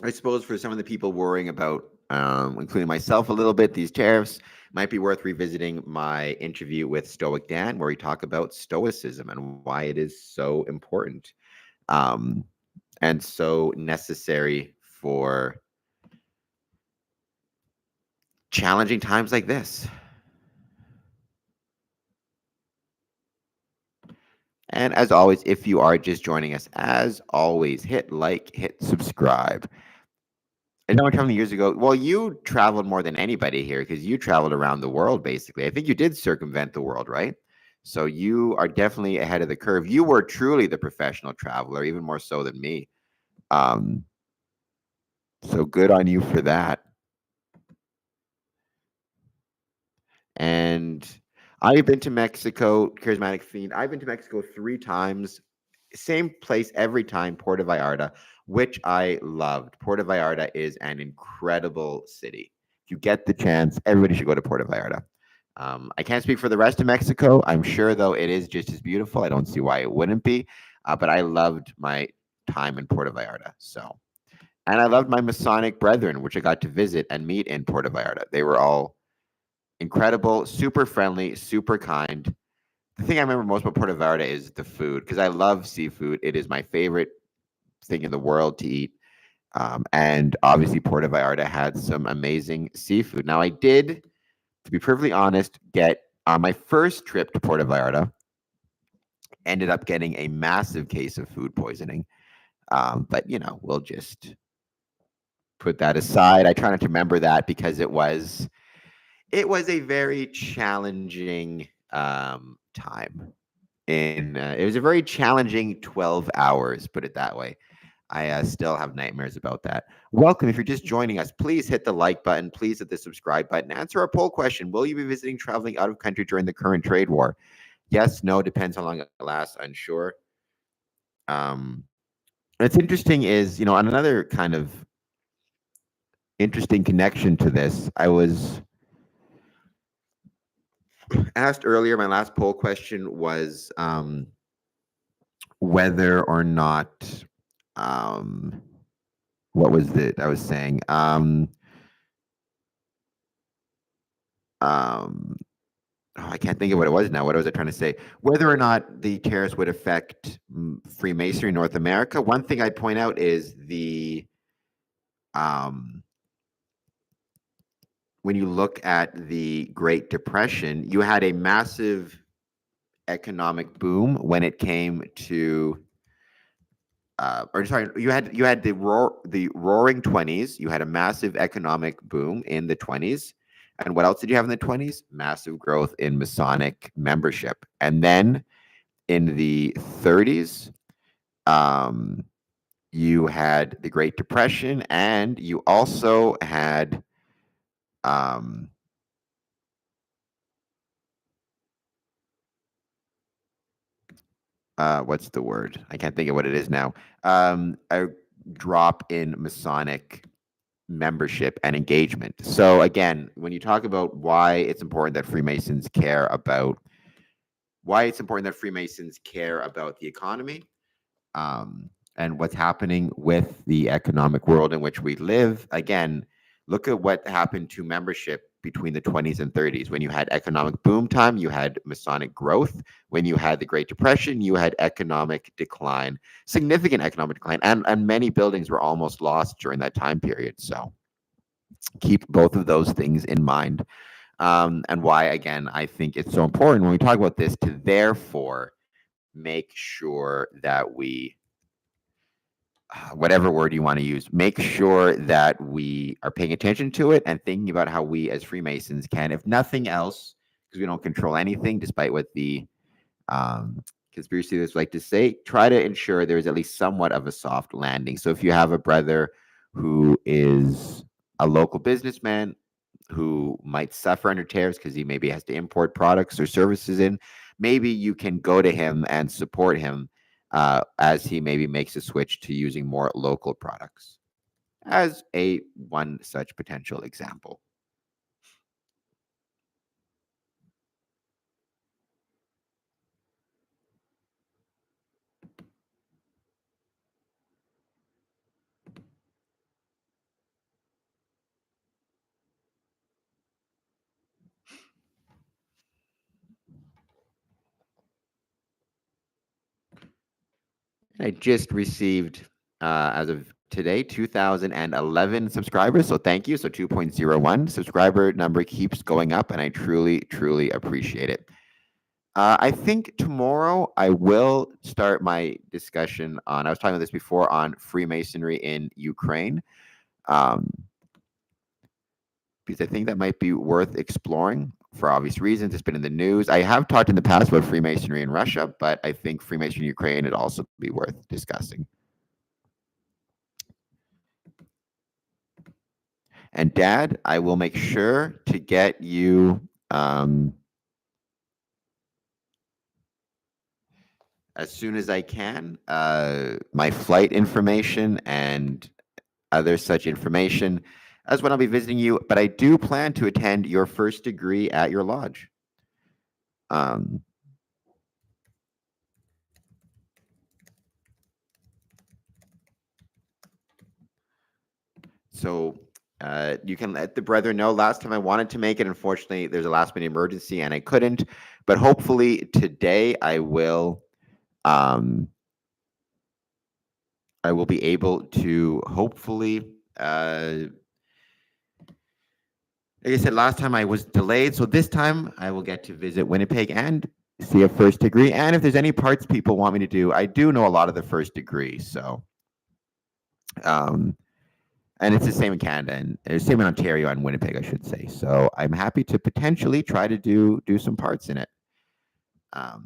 I suppose for some of the people worrying about, including myself a little bit, these tariffs might be worth revisiting my interview with Stoic Dan, where we talk about Stoicism and why it is so important and so necessary for challenging times like this. And as always, if you are just joining us, as always, hit like, hit subscribe. I know how many years ago, well, you traveled more than anybody here because you traveled around the world, basically. I think you did circumvent the world, right? So you are definitely ahead of the curve. You were truly the professional traveler, even more so than me. So good on you for that. And I've been to Mexico, Charismatic Fiend. I've been to Mexico 3 times. Same place every time, Puerto Vallarta, which I loved. Puerto Vallarta is an incredible city. If you get the chance, everybody should go to Puerto Vallarta. I can't speak for the rest of Mexico. I'm sure, though, it is just as beautiful. I don't see why it wouldn't be. But I loved my time in Puerto Vallarta. And I loved my Masonic brethren, which I got to visit and meet in Puerto Vallarta. They were all incredible, super friendly, super kind. The thing I remember most about Puerto Vallarta is the food, because I love seafood. It is my favorite thing in the world to eat. And obviously, Puerto Vallarta had some amazing seafood. Now, I did, to be perfectly honest, get on my first trip to Puerto Vallarta, ended up getting a massive case of food poisoning. But, we'll just put that aside. I try not to remember that because it was a very challenging time. It was a very challenging 12 hours, put it that way. I still have nightmares about that. Welcome. If you're just joining us, please hit the like button. Please hit the subscribe button. Answer our poll question. Will you be visiting, traveling out of country during the current trade war? Yes, no, depends how long it lasts, unsure. What's interesting is, on another kind of interesting connection to this, I was asked earlier, my last poll question was whether or not, what was it I was saying? I can't think of what it was now. What was I trying to say? Whether or not the tariffs would affect Freemasonry in North America. One thing I'd point out is when you look at the Great Depression, you had a massive economic boom when it came to you had the roaring 20s. You had a massive economic boom in the 20s. And what else did you have in the 20s? Massive growth in Masonic membership. And then in the 30s, you had the Great Depression, and you also had what's the word? I can't think of what it is now. A drop in Masonic membership and engagement. So again, when you talk about why it's important that Freemasons care about the economy, and what's happening with the economic world in which we live, again, look at what happened to membership between the 20s and 30s. When you had economic boom time, you had Masonic growth. When you had the Great Depression, you had economic decline, significant economic decline, and many buildings were almost lost during that time period. So keep both of those things in mind. And why, again, I think it's so important when we talk about this to therefore make sure that we, whatever word you want to use, make sure that we are paying attention to it and thinking about how we as Freemasons can, if nothing else, because we don't control anything, despite what the conspiracy theorists like to say, try to ensure there is at least somewhat of a soft landing. So if you have a brother who is a local businessman, who might suffer under tariffs because he maybe has to import products or services in, maybe you can go to him and support him as he maybe makes a switch to using more local products, as a one such potential example. I just received, as of today, 2,011 subscribers. So thank you. So 2.01 subscriber number keeps going up, and I truly, truly appreciate it. I think tomorrow I will start my discussion on, I was talking about this before, on Freemasonry in Ukraine. Because I think that might be worth exploring for obvious reasons. It's been in the news. I have talked in the past about Freemasonry in Russia, but I think Freemasonry in Ukraine would also be worth discussing. And Dad, I will make sure to get you as soon as I can my flight information and other such information as when I'll be visiting you. But I do plan to attend your first degree at your lodge. So you can let the brethren know. Last time I wanted to make it, unfortunately, there's a last minute emergency and I couldn't. But hopefully today I will be able to hopefully. Like I said, last time I was delayed, so this time I will get to visit Winnipeg and see a first degree. And if there's any parts people want me to do, I do know a lot of the first degree. So, and it's the same in Canada and the same in Ontario and Winnipeg, I should say. So I'm happy to potentially try to do some parts in it. I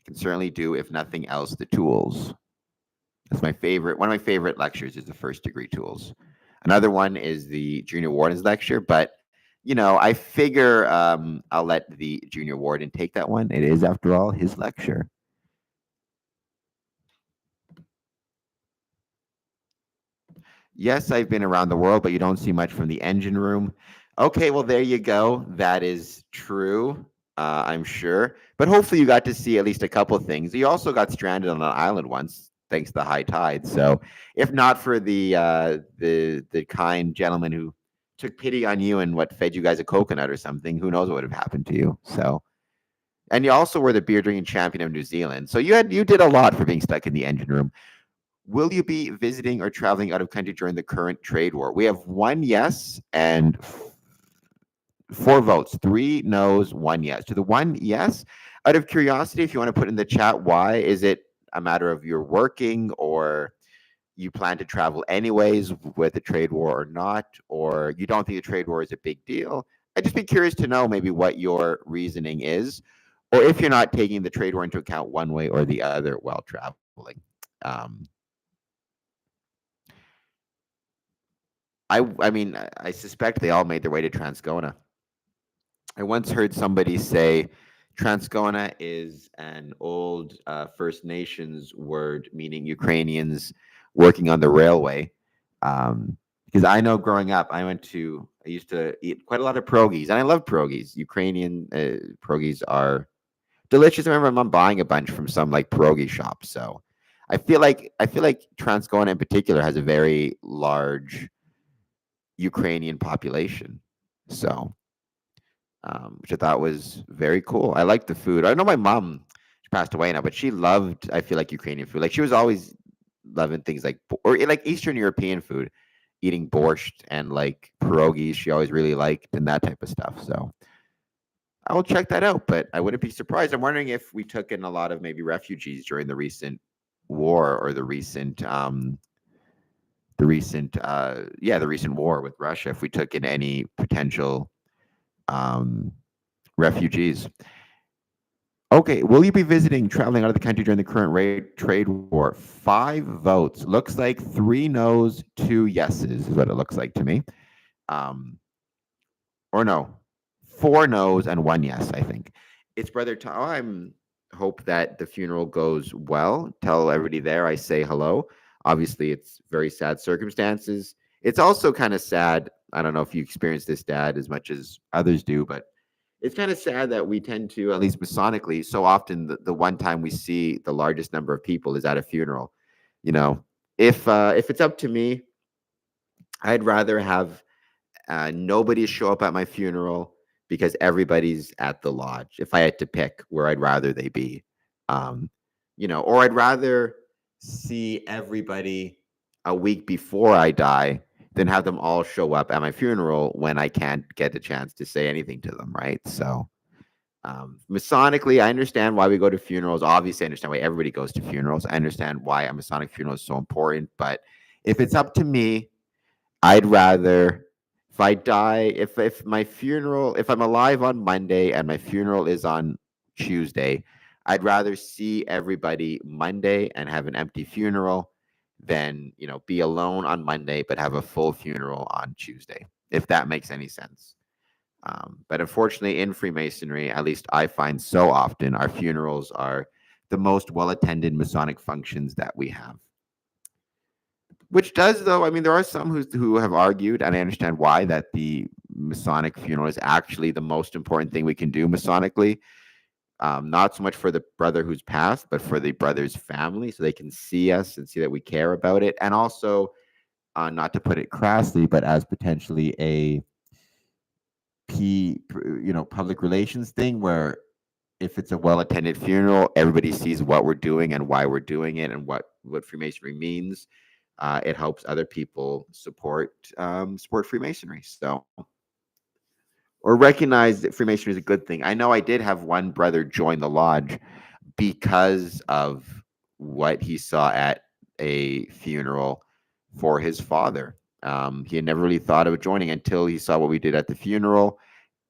can certainly do, if nothing else, the tools. That's my favorite. One of my favorite lectures is the first degree tools. Another one is the junior warden's lecture, but I figure I'll let the junior warden take that one. It is, after all, his lecture. Yes, I've been around the world, but you don't see much from the engine room. Okay, well, there you go. That is true, I'm sure. But hopefully you got to see at least a couple of things. You also got stranded on an island once, thanks to the high tide. So if not for the kind gentleman who took pity on you and fed you guys a coconut or something, who knows what would have happened to you. So, and you also were the beer drinking champion of New Zealand. So you did a lot for being stuck in the engine room. Will you be visiting or traveling out of country during the current trade war? We have 1 yes and 4 votes, 3 no's, 1 yes. To the 1 yes, out of curiosity, if you want to put in the chat, why? Is it a matter of you're working, or you plan to travel anyways with the trade war or not, or you don't think the trade war is a big deal? I'd just be curious to know maybe what your reasoning is, or if you're not taking the trade war into account one way or the other while traveling. I mean, I suspect they all made their way to Transcona. I once heard somebody say Transcona is an old First Nations word meaning Ukrainians working on the railway. Because I know growing up, I used to eat quite a lot of pierogies, and I love pierogies. Ukrainian pierogies are delicious. I remember my mom buying a bunch from some pierogi shop. So I feel like Transcona in particular has a very large Ukrainian population. So which I thought was very cool. I like the food. I know my mom, she passed away now, but she loved, I feel like, Ukrainian food. She was always loving things or Eastern European food, eating borscht and pierogies. She always really liked, and that type of stuff. So I will check that out, but I wouldn't be surprised. I'm wondering if we took in a lot of maybe refugees during the recent war, or the recent war with Russia, if we took in any potential refugees. Okay, will you be traveling out of the country during the current trade war? 5 votes. Looks like 3 no's, 2 yeses is what it looks like to me. Or or no, 4 no's and 1 yes, I think. It's Brother Tom. I'm hope that the funeral goes well. Tell everybody there I say hello. Obviously, it's very sad circumstances. It's also kind of sad. I don't know if you experience this, Dad, as much as others do, but it's kind of sad that we tend to, at least Masonically, so often the one time we see the largest number of people is at a funeral. You know, if it's up to me, I'd rather have nobody show up at my funeral because everybody's at the lodge. If I had to pick where I'd rather they be, um, or I'd rather see everybody a week before I die than have them all show up at my funeral when I can't get a chance to say anything to them, right? So, Masonically, I understand why we go to funerals. Obviously, I understand why everybody goes to funerals. I understand why a Masonic funeral is so important. But if it's up to me, I'd rather if I die, if my funeral, if I'm alive on Monday and my funeral is on Tuesday, I'd rather see everybody Monday and have an empty funeral than, be alone on Monday but have a full funeral on Tuesday, if that makes any sense. But unfortunately, in Freemasonry, at least I find so often, our funerals are the most well attended Masonic functions that we have. Which does, though, I mean, there are some who have argued, and I understand why, that the Masonic funeral is actually the most important thing we can do Masonically. Not so much for the brother who's passed, but for the brother's family, so they can see us and see that we care about it. And also, not to put it crassly, but as potentially a public relations thing, where if it's a well-attended funeral, everybody sees what we're doing and why we're doing it and what Freemasonry means. It helps other people support Freemasonry. So, or recognize that Freemasonry is a good thing. I know I did have one brother join the lodge because of what he saw at a funeral for his father. He had never really thought of joining until he saw what we did at the funeral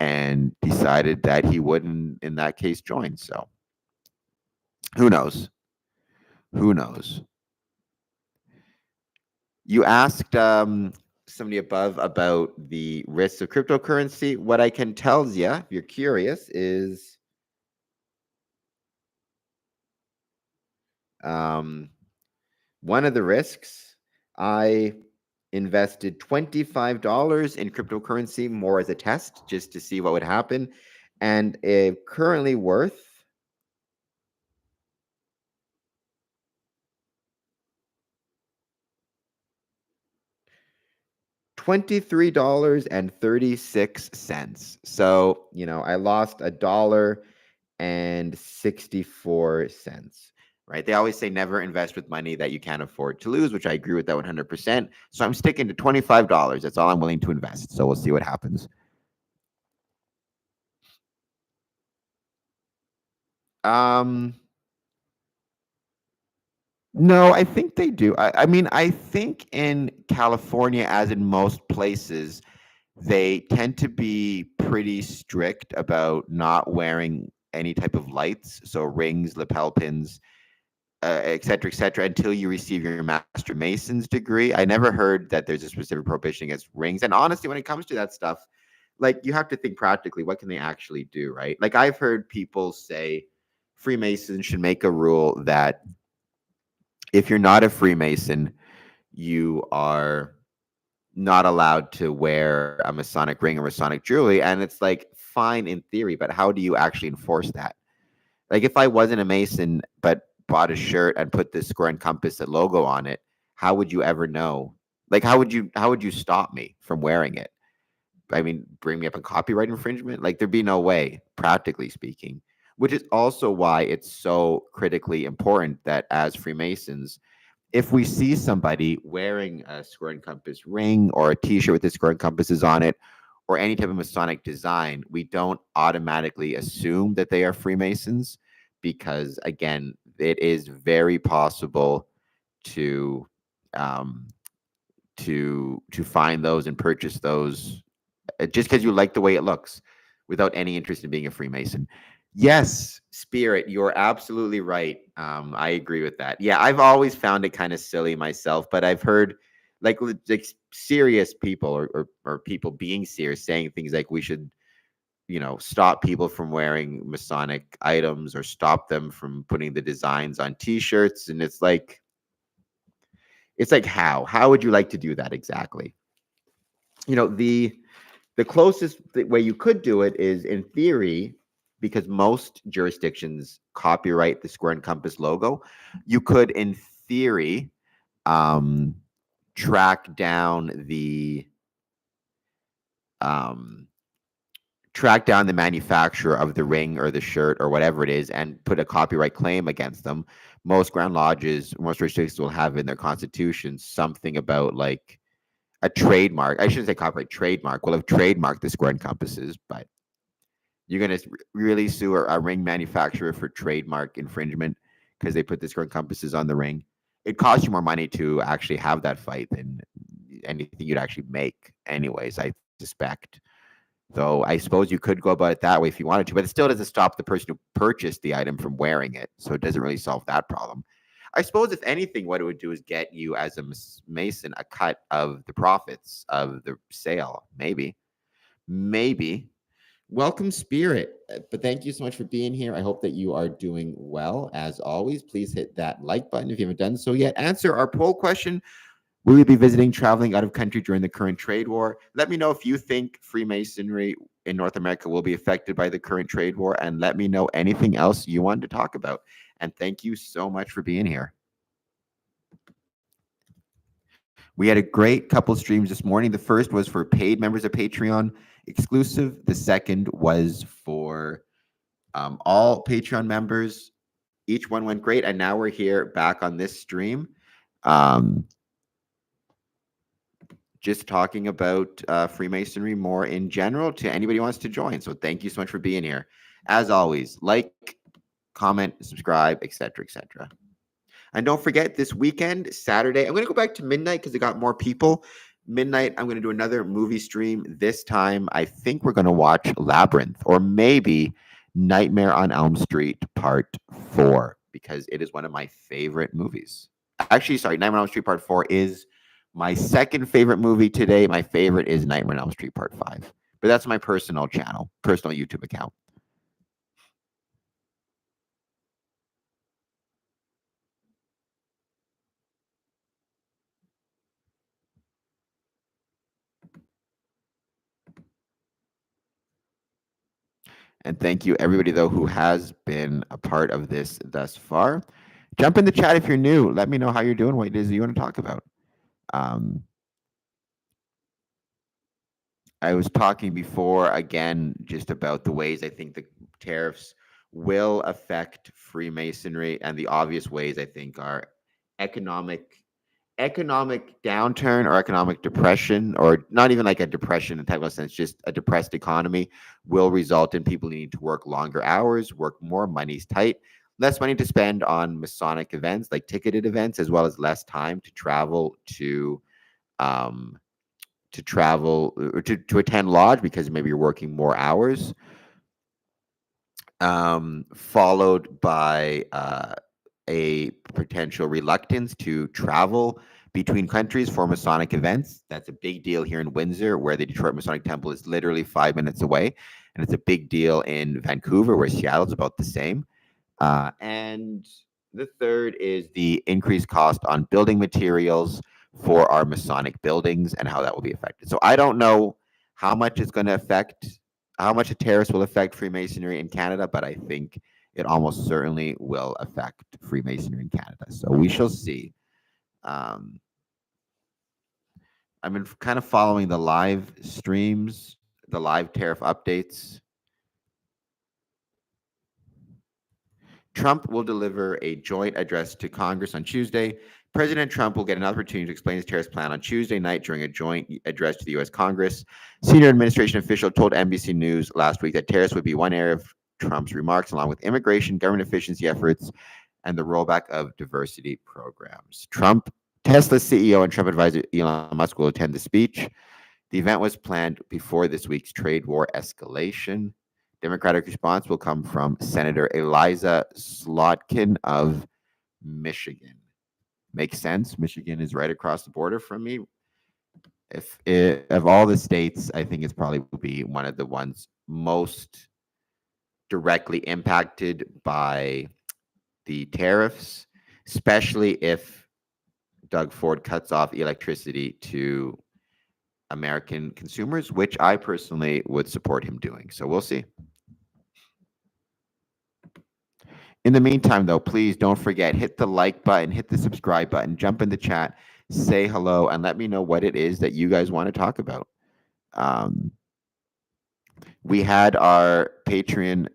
and decided that he wouldn't, in that case, join. So, who knows? Who knows? You asked somebody above about the risks of cryptocurrency. What I can tell you, if you're curious, is one of the risks, I invested $25 in cryptocurrency more as a test just to see what would happen. And it currently worth $23.36. So, I lost $1.64. Right? They always say never invest with money that you can't afford to lose, which I agree with that 100%. So I'm sticking to $25. That's all I'm willing to invest. So we'll see what happens. No, I think they do. I mean, I think in California, as in most places, they tend to be pretty strict about not wearing any type of lights, so rings, lapel pins, et cetera, until you receive your Master Mason's degree. I never heard that there's a specific prohibition against rings. And honestly, when it comes to that stuff, like, you have to think practically, what can they actually do, right? Like, I've heard people say Freemasons should make a rule that if you're not a Freemason, you are not allowed to wear a Masonic ring or Masonic jewelry. And it's like, fine in theory, but how do you actually enforce that? Like, if I wasn't a Mason but bought a shirt and put the square and compass logo on it, how would you ever know? Like, how would you stop me from wearing it? I mean, bring me up on copyright infringement? Like, there'd be no way, practically speaking. Which is also why it's so critically important that as Freemasons, if we see somebody wearing a square and compass ring or a T-shirt with the square and compasses on it, or any type of Masonic design, we don't automatically assume that they are Freemasons, because again, it is very possible to find those and purchase those just because you like the way it looks, without any interest in being a Freemason. Yes, Spirit, you're absolutely right. I agree with that. Yeah, I've always found it kind of silly myself, but I've heard like serious people or people being serious saying things like we should, stop people from wearing Masonic items or stop them from putting the designs on T-shirts. And it's like how would you like to do that exactly? The closest way you could do it is, in theory, because most jurisdictions copyright the square and compass logo, you could, in theory, um, track down the um, manufacturer of the ring or the shirt or whatever it is and put a copyright claim against them. Most Grand Lodges, most jurisdictions will have in their constitutions something about like a trademark. I shouldn't say copyright, trademark. Will have trademarked the square and compasses, but you're going to really sue a ring manufacturer for trademark infringement because they put the square and compasses on the ring. It costs you more money to actually have that fight than anything you'd actually make anyways, I suspect. So I suppose you could go about it that way if you wanted to, but it still doesn't stop the person who purchased the item from wearing it. So it doesn't really solve that problem. I suppose if anything, what it would do is get you as a Mason a cut of the profits of the sale. Maybe. Welcome, Spirit. But thank you so much for being here. I hope that you are doing well. As always, please hit that like button if you haven't done so yet. Answer our poll question. Will you be visiting, traveling out of country during the current trade war? Let me know if you think Freemasonry in North America will be affected by the current trade war, and let me know anything else you want to talk about. And thank you so much for being here. We had a great couple streams this morning. The first was for paid members of Patreon exclusive. The second was for all Patreon members. Each one went great. And now we're here back on this stream. Just talking about Freemasonry more in general to anybody who wants to join. So thank you so much for being here. As always, like, comment, subscribe, etc., etc. And don't forget, this weekend, Saturday, I'm going to go back to midnight because it got more people. Midnight, I'm going to do another movie stream. This time, I think we're going to watch Labyrinth or maybe Nightmare on Elm Street Part 4 because it is one of my favorite movies. Actually, sorry, Nightmare on Elm Street Part 4 is my second favorite movie today. My favorite is Nightmare on Elm Street Part 5. But that's my personal channel, personal YouTube account. And thank you, everybody, though, who has been a part of this thus far. Jump in the chat if you're new. Let me know how you're doing, what it is you want to talk about. I was talking before, again, just about the ways I think the tariffs will affect Freemasonry, and the obvious ways I think are economic downturn or economic depression, or not even like a depression in type of sense, just a depressed economy will result in people needing to work longer hours, work more, money's tight, less money to spend on Masonic events like ticketed events, as well as less time to travel to attend lodge because maybe you're working more hours, followed by a potential reluctance to travel between countries for Masonic events. That's a big deal here in Windsor, where the Detroit Masonic Temple is literally 5 minutes away. And it's a big deal in Vancouver, where Seattle's about the same. And the third is the increased cost on building materials for our Masonic buildings and how that will be affected. So I don't know how much it's going to affect, how much the tariffs will affect Freemasonry in Canada, but I think it almost certainly will affect Freemasonry in Canada. So we shall see. I've been kind of following the live streams, the live tariff updates. Trump will deliver a joint address to Congress on Tuesday. President Trump will get an opportunity to explain his tariffs plan on Tuesday night during a joint address to the U.S. Congress. Senior administration official told NBC News last week that tariffs would be one area of Trump's remarks, along with immigration, government efficiency efforts, and the rollback of diversity programs. Tesla CEO and Trump advisor Elon Musk will attend the speech. The event was planned before this week's trade war escalation. Democratic response will come from Senator Eliza Slotkin of Michigan. makes sense. Michigan is right across the border from me. If of all the states, I think it's probably will be one of the ones most directly impacted by the tariffs, especially if Doug Ford cuts off electricity to American consumers, which I personally would support him doing. So we'll see. In the meantime, though, please don't forget, hit the like button, hit the subscribe button, jump in the chat, say hello, and let me know what it is that you guys want to talk about. We had our Patreon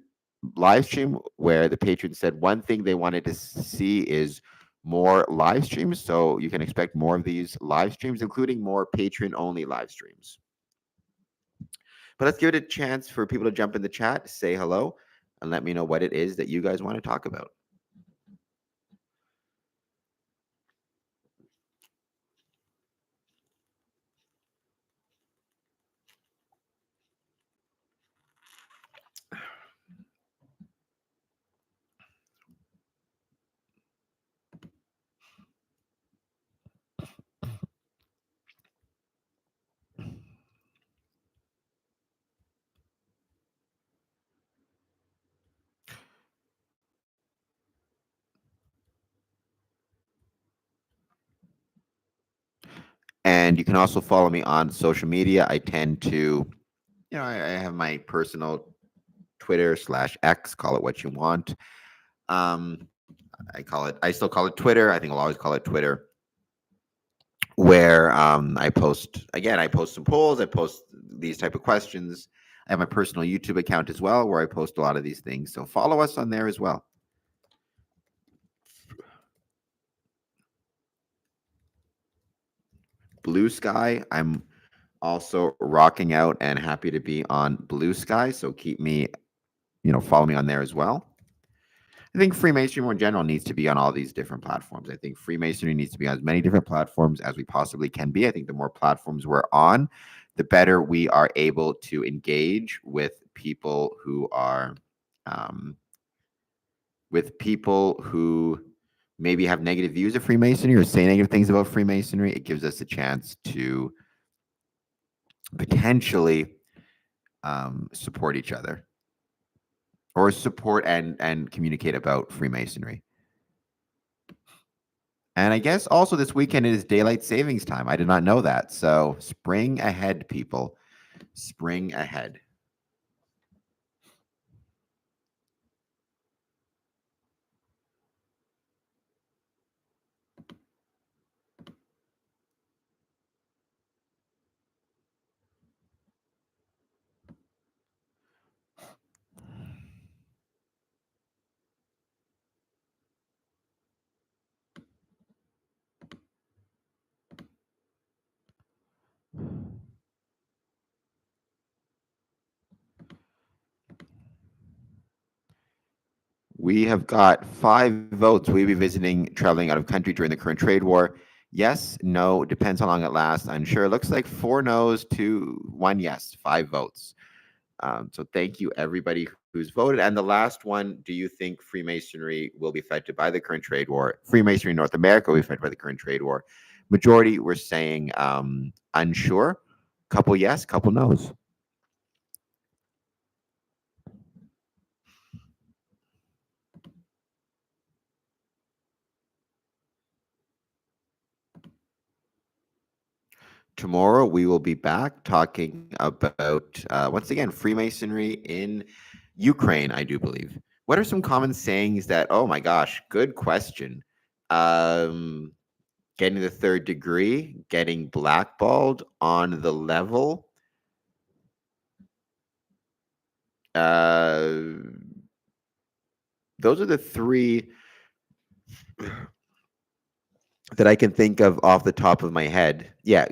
live stream where the patrons said one thing they wanted to see is more live streams. So you can expect more of these live streams, including more patron only live streams. But let's give it a chance for people to jump in the chat, say hello, and let me know what it is that you guys want to talk about. And you can also follow me on social media. I tend to, I have my personal Twitter /X, call it what you want. I still call it Twitter. I think I'll always call it Twitter, where I post some polls. I post these type of questions. I have my personal YouTube account as well, where I post a lot of these things. So follow us on there as well. Blue Sky, I'm also rocking out and happy to be on Blue Sky. So keep me, follow me on there as well. I think Freemasonry more in general needs to be on all these different platforms. I think Freemasonry needs to be on as many different platforms as we possibly can be. I think the more platforms we're on, the better we are able to engage with people who are, maybe have negative views of Freemasonry or say negative things about Freemasonry. It gives us a chance to potentially support each other, or support and communicate about Freemasonry. And I guess also this weekend it is daylight savings time. I did not know that. So spring ahead, people. Spring ahead. We have got 5 votes. Will you be visiting, traveling out of country during the current trade war? Yes, no, depends how long it lasts. Unsure. Looks like 4 no's to 1 yes, 5 votes. So thank you, everybody who's voted. And the last one, do you think Freemasonry will be affected by the current trade war? Freemasonry in North America will be affected by the current trade war. Majority were saying unsure. Couple yes, couple no's. Tomorrow, we will be back talking about, once again, Freemasonry in Ukraine, I do believe. What are some common sayings that, oh my gosh, good question. Getting the 3rd degree, getting blackballed, on the level. Those are the 3 that I can think of off the top of my head. Yeah.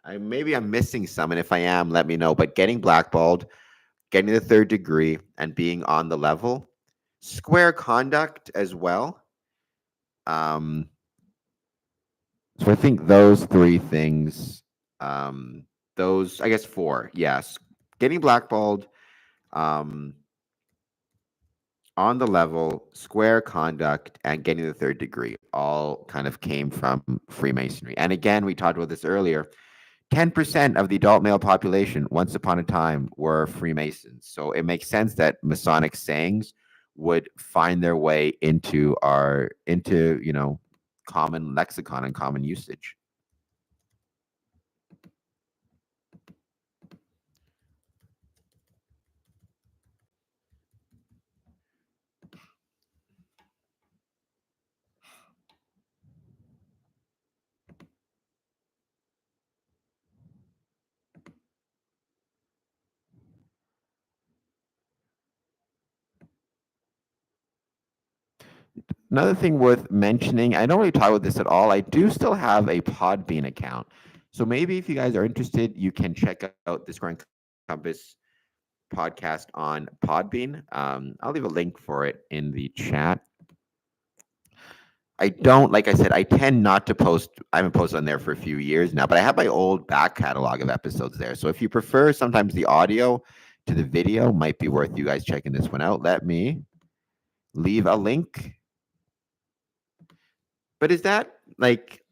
Maybe I'm missing some, and if I am, let me know. But getting blackballed, getting the 3rd degree, and being on the level. Square conduct as well. So I think those 3 things, those, I guess 4, yes. Getting blackballed, on on the level, square conduct, and getting the third degree all kind of came from Freemasonry. And again, we talked about this earlier. 10% of the adult male population, once upon a time, were Freemasons. So it makes sense that Masonic sayings would find their way into common lexicon and common usage. Another thing worth mentioning, I don't really talk about this at all. I do still have a Podbean account. So maybe if you guys are interested, you can check out the Square and Compass podcast on Podbean. I'll leave a link for it in the chat. Like I said, I tend not to post. I haven't posted on there for a few years now, but I have my old back catalog of episodes there. So if you prefer sometimes the audio to the video, might be worth you guys checking this one out. Let me leave a link. But is that like,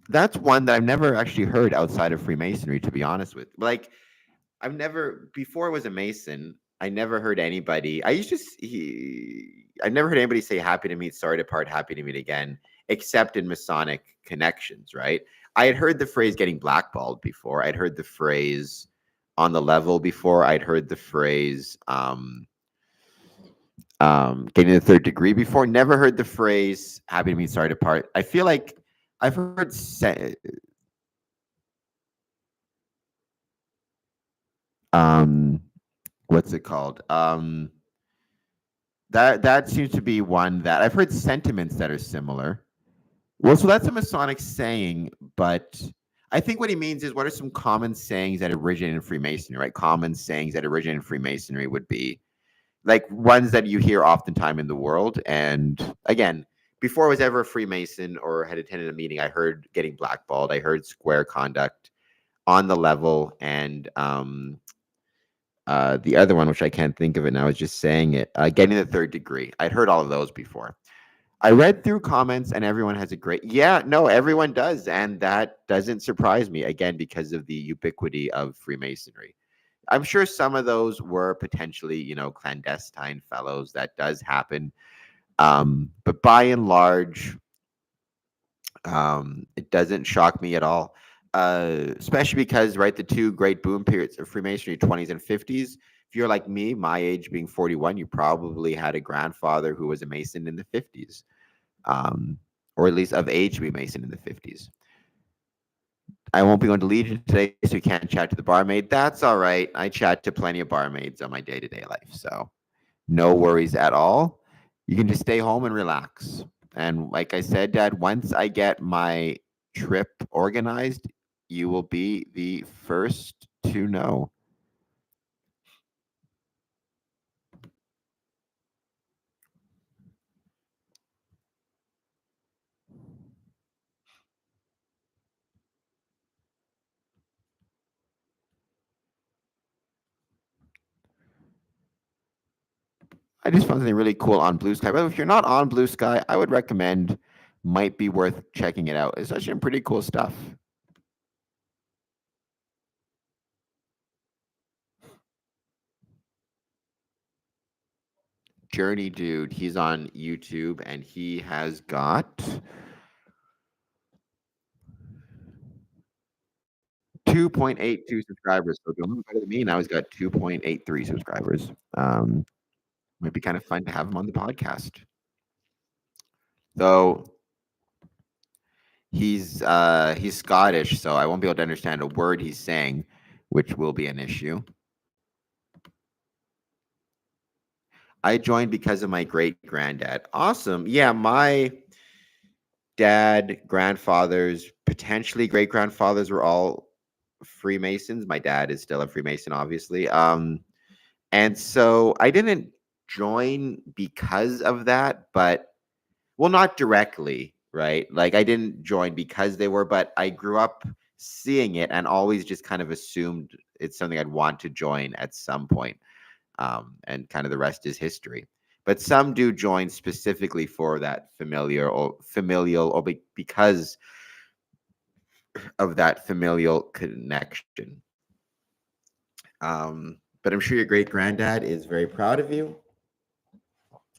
that's one that I've never actually heard outside of Freemasonry, to be honest with. Like, before I was a Mason, I never heard anybody. I never heard anybody say happy to meet, sorry to part, happy to meet again, except in Masonic connections, right? I had heard the phrase getting blackballed before. I'd heard the phrase on the level before. I'd heard the phrase getting the third degree before. Never heard the phrase happy to meet, sorry to part. I feel like I've heard what's it called? That seems to be one that I've heard sentiments that are similar. Well, so that's a Masonic saying, but I think what he means is what are some common sayings that originate in Freemasonry, right? Common sayings that originate in Freemasonry would be like ones that you hear oftentimes in the world. And again, before I was ever a Freemason or had attended a meeting, I heard getting blackballed. I heard square conduct, on the level, and the other one, which I can't think of it now, is just saying it, getting the third degree. I'd heard all of those before. I read through comments and everyone has a great, yeah, no, everyone does. And that doesn't surprise me, again, because of the ubiquity of Freemasonry. I'm sure some of those were potentially, clandestine fellows. That does happen. But by and large, it doesn't shock me at all. Especially because, right, the two great boom periods of Freemasonry, 20s and 50s. If you're like me, my age being 41, you probably had a grandfather who was a Mason in the 50s, or at least of age to be Mason in the 50s. I won't be going to Legion today, so you can't chat to the barmaid. That's all right. I chat to plenty of barmaids on my day-to-day life, so no worries at all. You can just stay home and relax. And like I said, Dad, once I get my trip organized, you will be the first to know. I just found something really cool on Blue Sky. But if you're not on Blue Sky, I would recommend, might be worth checking it out. It's actually some pretty cool stuff. Journey Dude, he's on YouTube and he has got 2.82 subscribers. So doing better than me. Now he's got 2.83 subscribers. Might be kind of fun to have him on the podcast. Though he's Scottish, so I won't be able to understand a word he's saying, which will be an issue. I joined because of my great granddad. Awesome. Yeah, my dad, grandfathers, potentially great grandfathers were all Freemasons. My dad is still a Freemason, obviously. And so I didn't join because of that, but well, not directly, right? Like I didn't join because they were, but I grew up seeing it and always just kind of assumed it's something I'd want to join at some point. And kind of the rest is history. but some do join specifically for that familial or because of that familial connection. But I'm sure your great granddad is very proud of you.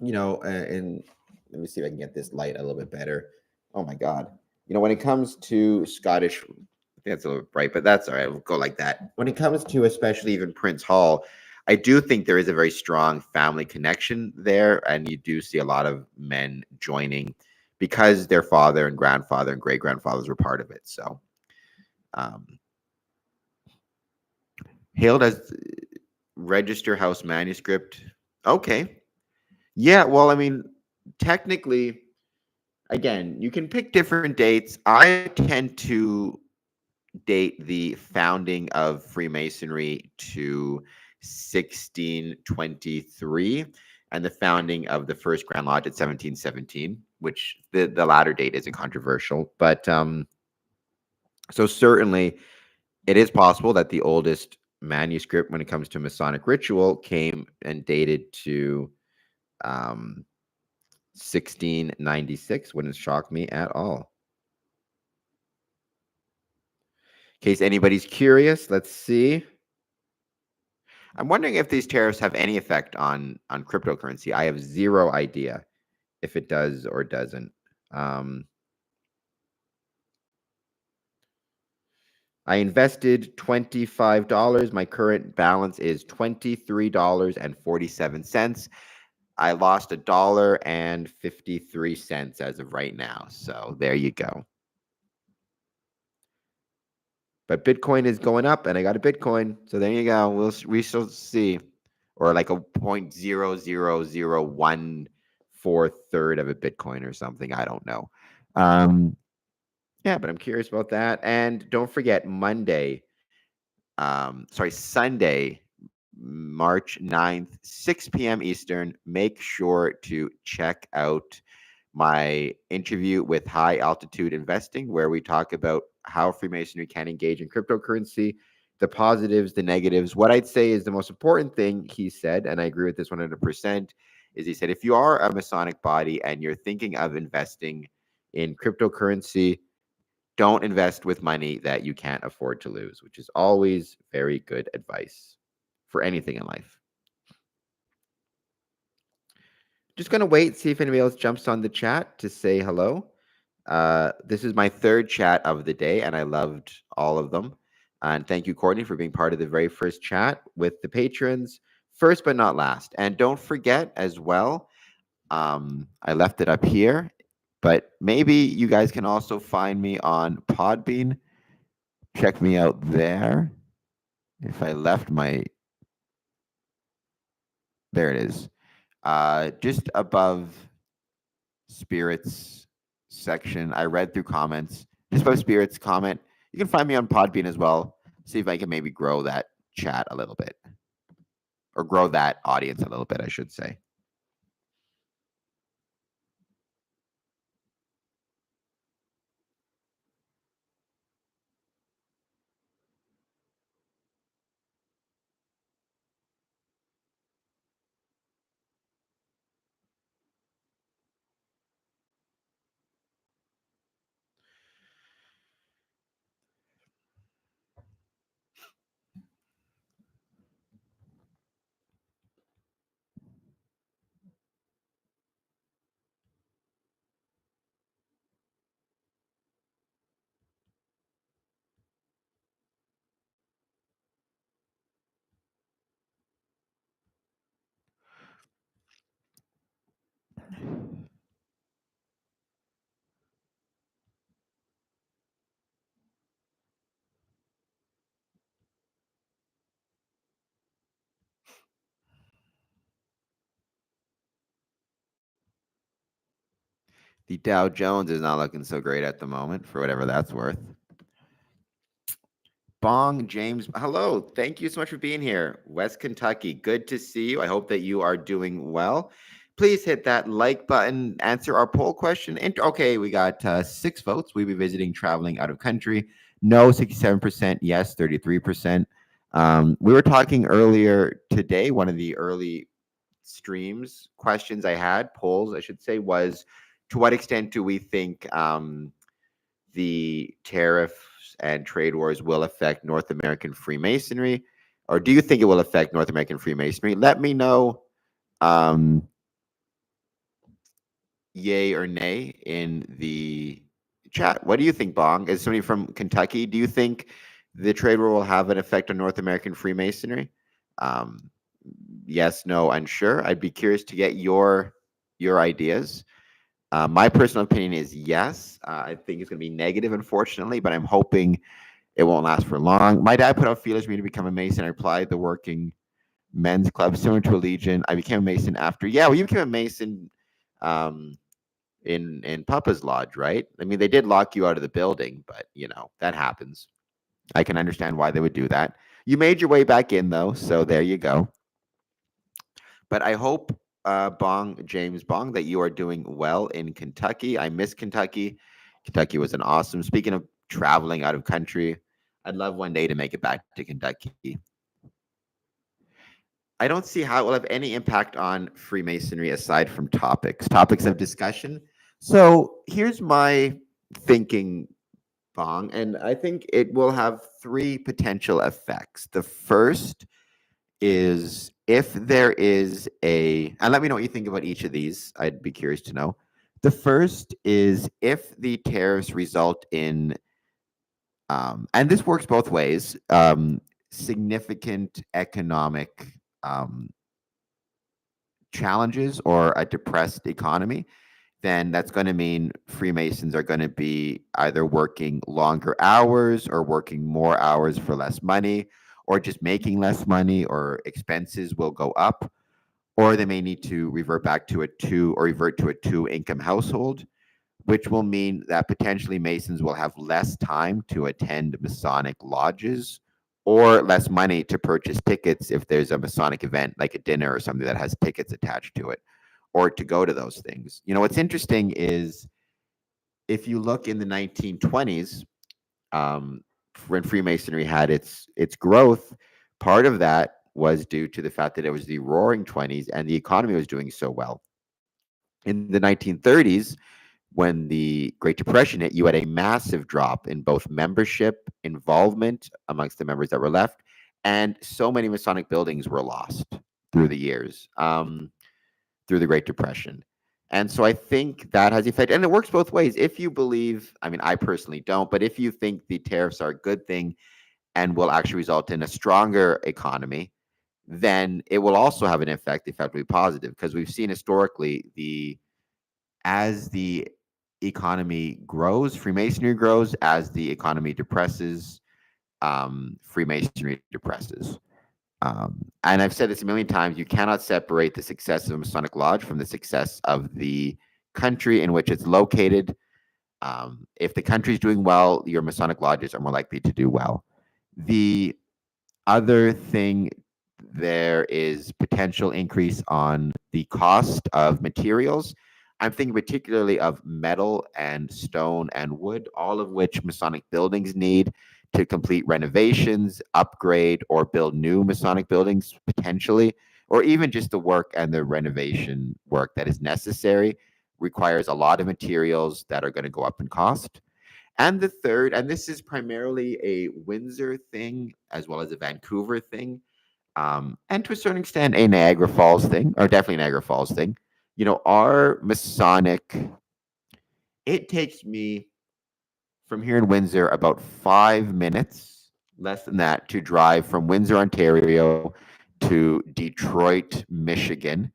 And let me see if I can get this light a little bit better. Oh my God. When it comes to Scottish, I think that's a little bright, but that's all right. We'll go like that. When it comes to especially even Prince Hall, I do think there is a very strong family connection there. And you do see a lot of men joining because their father and grandfather and great grandfathers were part of it. So, hailed as Register House manuscript. Okay. Yeah. Well, I mean, technically, again, you can pick different dates. I tend to date the founding of Freemasonry to 1623 and the founding of the first Grand Lodge at 1717, which the latter date isn't controversial. But so certainly it is possible that the oldest manuscript when it comes to Masonic ritual came and dated to 1696. Wouldn't shock me at all. In case anybody's curious, let's see. I'm wondering if these tariffs have any effect on cryptocurrency. I have zero idea if it does or doesn't. I invested $25. My current balance is $23.47. I lost $1.53 as of right now. So there you go. But Bitcoin is going up, and I got a Bitcoin. So there you go. We shall see. Or like a 0.00014 of a Bitcoin or something. I don't know. Yeah, but I'm curious about that. And don't forget Sunday, March 9th, 6 p.m. Eastern. Make sure to check out my interview with High Altitude Investing, where we talk about how Freemasonry can engage in cryptocurrency, the positives, the negatives. What I'd say is the most important thing he said, and I agree with this 100%, is he said, if you are a Masonic body and you're thinking of investing in cryptocurrency, don't invest with money that you can't afford to lose, which is always very good advice for anything in life. Just going to wait, see if anybody else jumps on the chat to say hello. This is my third chat of the day, and I loved all of them. And thank you, Courtney, for being part of the very first chat with the patrons. First but not last. And don't forget as well, I left it up here, but maybe you guys can also find me on Podbean. Check me out there. If I left my... There it is. Just above Spirits section. I read through comments. Just above Spirits comment. You can find me on Podbean as well. See if I can maybe grow that chat a little bit. Or grow that audience a little bit, I should say. The Dow Jones is not looking so great at the moment, for whatever that's worth. Bong James, hello. Thank you so much for being here. West Kentucky, good to see you. I hope that you are doing well. Please hit that like button, answer our poll question. Okay, we got 6 votes. We'll be visiting traveling out of country. No, 67%. Yes, 33%. We were talking earlier today, one of the early streams, questions I had, polls, I should say, was to what extent do we think the tariffs and trade wars will affect North American Freemasonry? Or do you think it will affect North American Freemasonry? Let me know yay or nay in the chat. What do you think, Bong? As somebody from Kentucky, do you think the trade war will have an effect on North American Freemasonry? Yes, no, unsure. I'd be curious to get your ideas. My personal opinion is yes. I think it's going to be negative, unfortunately, but I'm hoping it won't last for long. My dad put out feelers for me to become a Mason. I applied the working men's club, similar to a Legion. I became a Mason after. Yeah, well, you became a Mason in Papa's Lodge, right? I mean, they did lock you out of the building, but that happens. I can understand why they would do that. You made your way back in, though, so there you go. But I hope, James Bong, that you are doing well in Kentucky. I miss Kentucky. Kentucky was an awesome. Speaking of traveling out of country, I'd love one day to make it back to Kentucky. I don't see how it will have any impact on Freemasonry aside from topics of discussion. So here's my thinking, Bong, and I think it will have three potential effects. The first is if there is and let me know what you think about each of these. I'd be curious to know. The first is if the tariffs result in, and this works both ways, significant economic challenges or a depressed economy, then that's going to mean Freemasons are going to be either working longer hours or working more hours for less money, or just making less money, or expenses will go up, or they may need to revert to a two income household, which will mean that potentially Masons will have less time to attend Masonic lodges, or less money to purchase tickets if there's a Masonic event like a dinner or something that has tickets attached to it, or to go to those things. What's interesting is if you look in the 1920s, when Freemasonry had its growth, part of that was due to the fact that it was the Roaring 20s and the economy was doing so well. In the 1930s, when the Great Depression hit, you had a massive drop in both membership involvement amongst the members that were left, and so many Masonic buildings were lost through the years, through the Great Depression. And so I think that has effect, and it works both ways. If you believe, I mean, I personally don't, but if you think the tariffs are a good thing and will actually result in a stronger economy, then it will also have an effect, effectively positive, because we've seen historically as the economy grows, Freemasonry grows. As the economy depresses, Freemasonry depresses. And I've said this a million times, you cannot separate the success of a Masonic Lodge from the success of the country in which it's located. If the country is doing well, your Masonic Lodges are more likely to do well. The other thing, there is potential increase on the cost of materials. I'm thinking particularly of metal and stone and wood, all of which Masonic buildings need to complete renovations, upgrade, or build new Masonic buildings potentially, or even just the work and the renovation work that is necessary requires a lot of materials that are going to go up in cost. And the third, and this is primarily a Windsor thing as well as a Vancouver thing, and to a certain extent a Niagara Falls thing, or definitely Niagara Falls thing. Our Masonic, it takes me from here in Windsor about 5 minutes, less than that, to drive from Windsor, Ontario to Detroit, Michigan.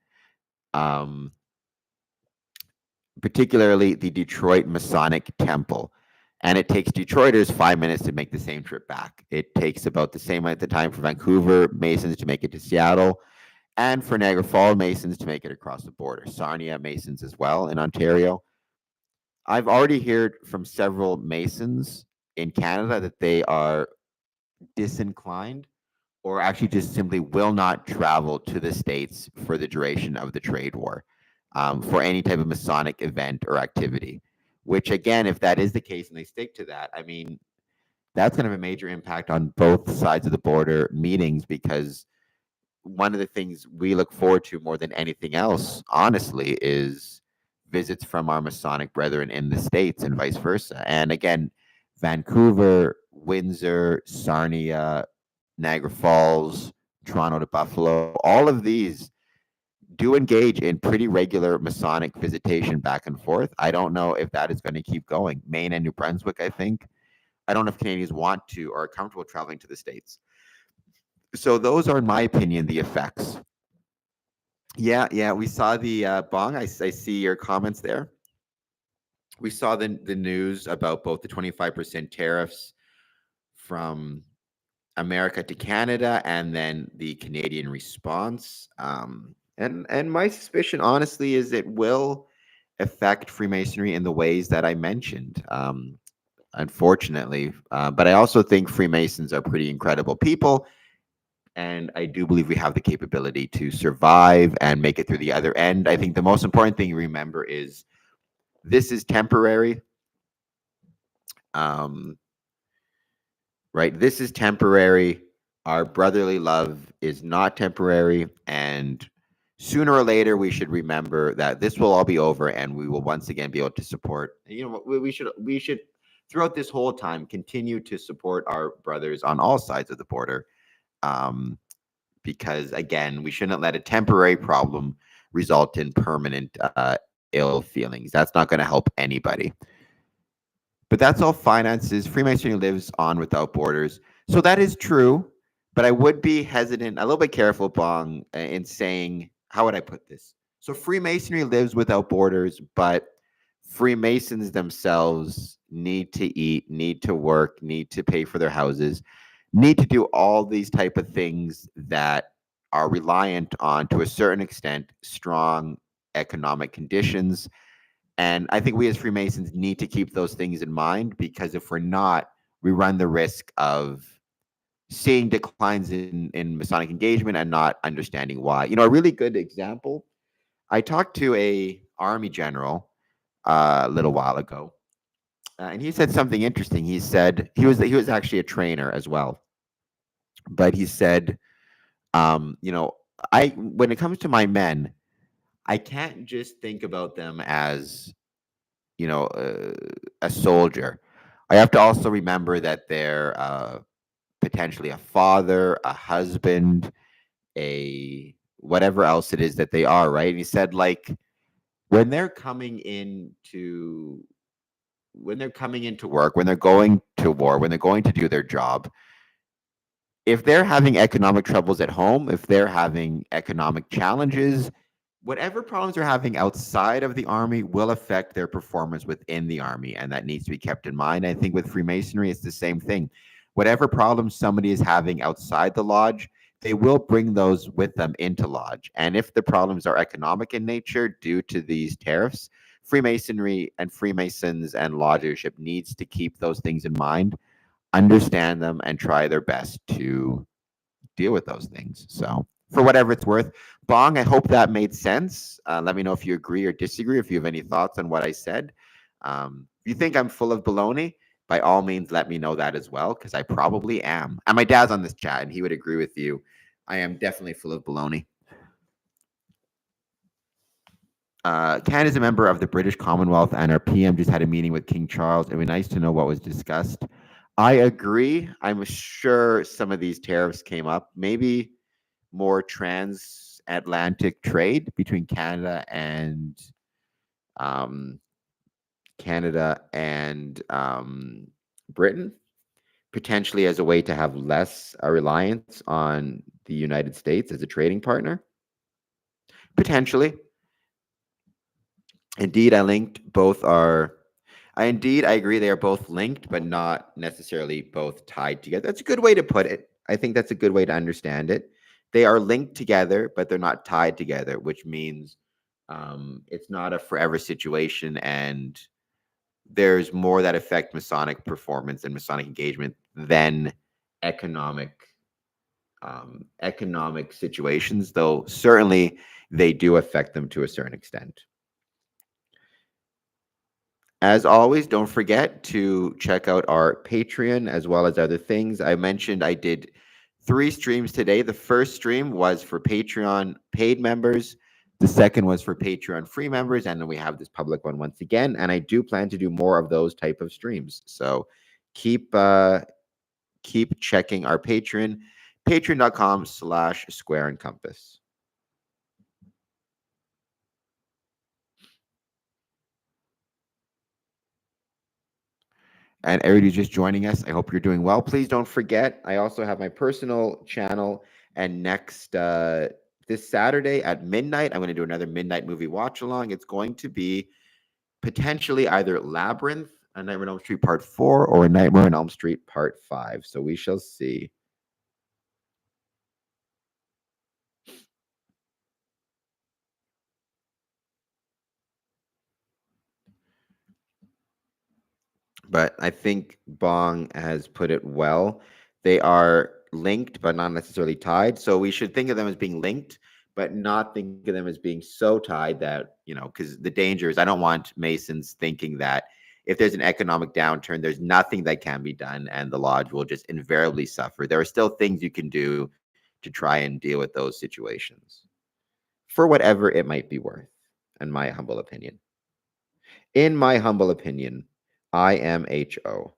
Particularly the Detroit Masonic Temple. And it takes Detroiters 5 minutes to make the same trip back. It takes about the same amount of time for Vancouver Masons to make it to Seattle, and for Niagara Falls Masons to make it across the border. Sarnia Masons as well in Ontario. I've already heard from several Masons in Canada that they are disinclined, or actually just simply will not travel to the States for the duration of the trade war, for any type of Masonic event or activity. Which, again, if that is the case and they stick to that, I mean, that's going to have a major impact on both sides of the border meetings, because one of the things we look forward to more than anything else, honestly, is visits from our Masonic brethren in the States and vice versa. And again, Vancouver, Windsor, Sarnia, Niagara Falls, Toronto to Buffalo, all of these do engage in pretty regular Masonic visitation back and forth. I don't know if that is going to keep going. Maine and New Brunswick, I think. I don't know if Canadians want to or are comfortable traveling to the States. So those are, in my opinion, the effects. Yeah, we saw the Bong. I see your comments there. We saw the news about both the 25% tariffs from America to Canada and then the Canadian response. And my suspicion, honestly, is it will affect Freemasonry in the ways that I mentioned. Unfortunately, but I also think Freemasons are pretty incredible people. And I do believe we have the capability to survive and make it through the other end. I think the most important thing you remember is this is temporary. Right? This is temporary. Our brotherly love is not temporary. And sooner or later, we should remember that this will all be over and we will once again be able to support. We should throughout this whole time continue to support our brothers on all sides of the border. Because again, we shouldn't let a temporary problem result in permanent ill feelings. That's not going to help anybody. But that's all finances. Freemasonry lives on without borders. So that is true. But I would be hesitant, a little bit careful, Bong, in saying, how would I put this? So Freemasonry lives without borders, but Freemasons themselves need to eat, need to work, need to pay for their houses, need to do all these type of things that are reliant on, to a certain extent, strong economic conditions. And I think we as Freemasons need to keep those things in mind, because if we're not, we run the risk of seeing declines in Masonic engagement and not understanding why. A really good example, I talked to a Army general a little while ago, and he said something interesting. He said he was actually a trainer as well, but he said, I when it comes to my men, I can't just think about them as a soldier. I have to also remember that they're potentially a father, a husband, a whatever else it is that they are, right? And he said, like, when they're coming into work, when they're going to war, when they're going to do their job, if they're having economic troubles at home, if they're having economic challenges, whatever problems they're having outside of the Army will affect their performance within the Army, and that needs to be kept in mind. I think with Freemasonry, it's the same thing. Whatever problems somebody is having outside the lodge, they will bring those with them into lodge. And if the problems are economic in nature due to these tariffs, Freemasonry and Freemasons and lodge leadership needs to keep those things in mind, understand them, and try their best to deal with those things. So for whatever it's worth, Bong, I hope that made sense. Let me know if you agree or disagree, if you have any thoughts on what I said. If you think I'm full of baloney, by all means, let me know that as well, because I probably am. And my dad's on this chat, and he would agree with you. I am definitely full of baloney. Canada's a member of the British Commonwealth, and our PM just had a meeting with King Charles. It would be nice to know what was discussed. I agree. I'm sure some of these tariffs came up. Maybe more transatlantic trade between Canada and Britain, potentially as a way to have less reliance on the United States as a trading partner. Potentially. Indeed, I agree they are both linked, but not necessarily both tied together. That's a good way to put it. I think that's a good way to understand it. They are linked together, but they're not tied together, which means it's not a forever situation, and there's more that affect Masonic performance and Masonic engagement than economic situations, though certainly they do affect them to a certain extent. As always, don't forget to check out our Patreon as well as other things. I mentioned I did 3 streams today. The first stream was for Patreon paid members. The second was for Patreon free members, and then we have this public one once again. And I do plan to do more of those type of streams. So keep checking our Patreon, patreon.com/square and compass. And everybody just joining us, I hope you're doing well. Please don't forget, I also have my personal channel, and next this Saturday at midnight, I'm going to do another midnight movie watch along. It's going to be potentially either Labyrinth, A Nightmare on Elm Street Part 4, or A Nightmare on Elm Street Part 5. So we shall see. But I think Bong has put it well. They are linked, but not necessarily tied. So we should think of them as being linked, but not think of them as being so tied that, because the danger is I don't want Masons thinking that if there's an economic downturn, there's nothing that can be done and the lodge will just invariably suffer. There are still things you can do to try and deal with those situations for whatever it might be worth, in my humble opinion. In my humble opinion, IMHO.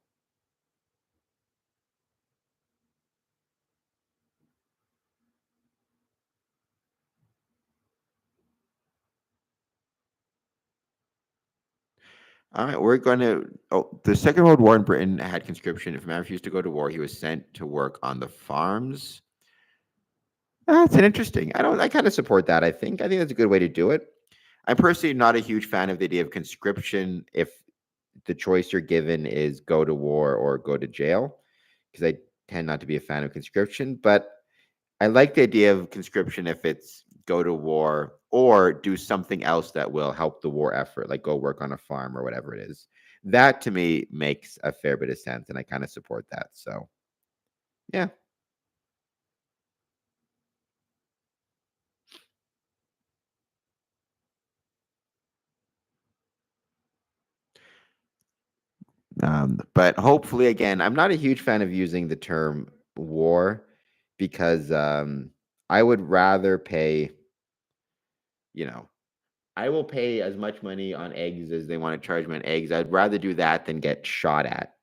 All right, we're going to. Oh, the Second World War in Britain had conscription. If a man refused to go to war, he was sent to work on the farms. That's an interesting. I kind of support that. I think that's a good way to do it. I'm personally not a huge fan of the idea of conscription if the choice you're given is go to war or go to jail, because I tend not to be a fan of conscription. But I like the idea of conscription if it's go to war or do something else that will help the war effort, like go work on a farm or whatever it is. That to me makes a fair bit of sense, and I kind of support that. So, yeah. But hopefully, again, I'm not a huge fan of using the term war because I would rather pay, you know, I will pay as much money on eggs as they want to charge me on eggs. I'd rather do that than get shot at.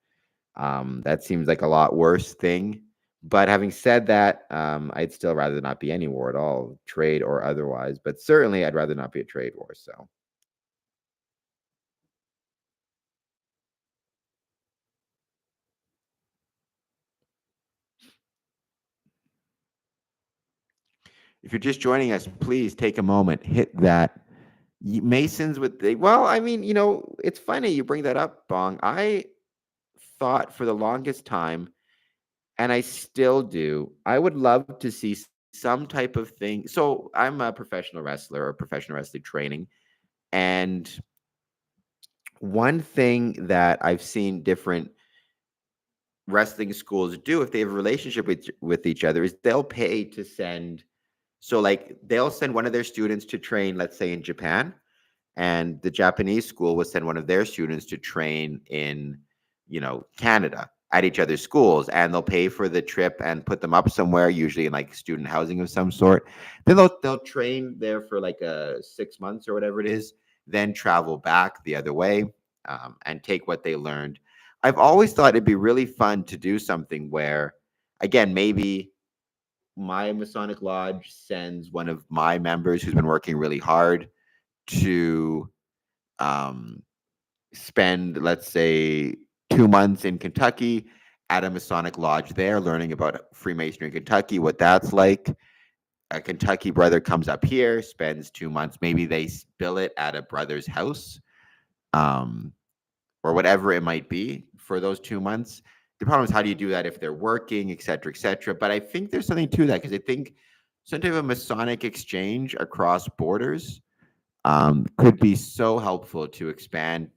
That seems like a lot worse thing. But having said that, I'd still rather not be any war at all, trade or otherwise. But certainly, I'd rather not be a trade war. So, if you're just joining us, please take a moment, hit that. Masons with the well, I mean, it's funny you bring that up, Bong. I thought for the longest time, and I still do, I would love to see some type of thing. So I'm a professional wrestler or professional wrestling training. And one thing that I've seen different wrestling schools do if they have a relationship with each other is they'll pay to send. So like they'll send one of their students to train, let's say in Japan, and the Japanese school will send one of their students to train in, Canada at each other's schools, and they'll pay for the trip and put them up somewhere, usually in like student housing of some sort. Then they'll train there for like 6 months or whatever it is, then travel back the other way, and take what they learned. I've always thought it'd be really fun to do something where, again, maybe my Masonic Lodge sends one of my members who's been working really hard to spend, let's say, 2 months in Kentucky at a Masonic Lodge there, learning about Freemasonry in Kentucky, what that's like. A Kentucky brother comes up here, spends 2 months. Maybe they bill it at a brother's house, or whatever it might be for those 2 months. The problem is, how do you do that if they're working, et cetera, et cetera? But I think there's something to that because I think some type of Masonic exchange across borders could be so helpful to expand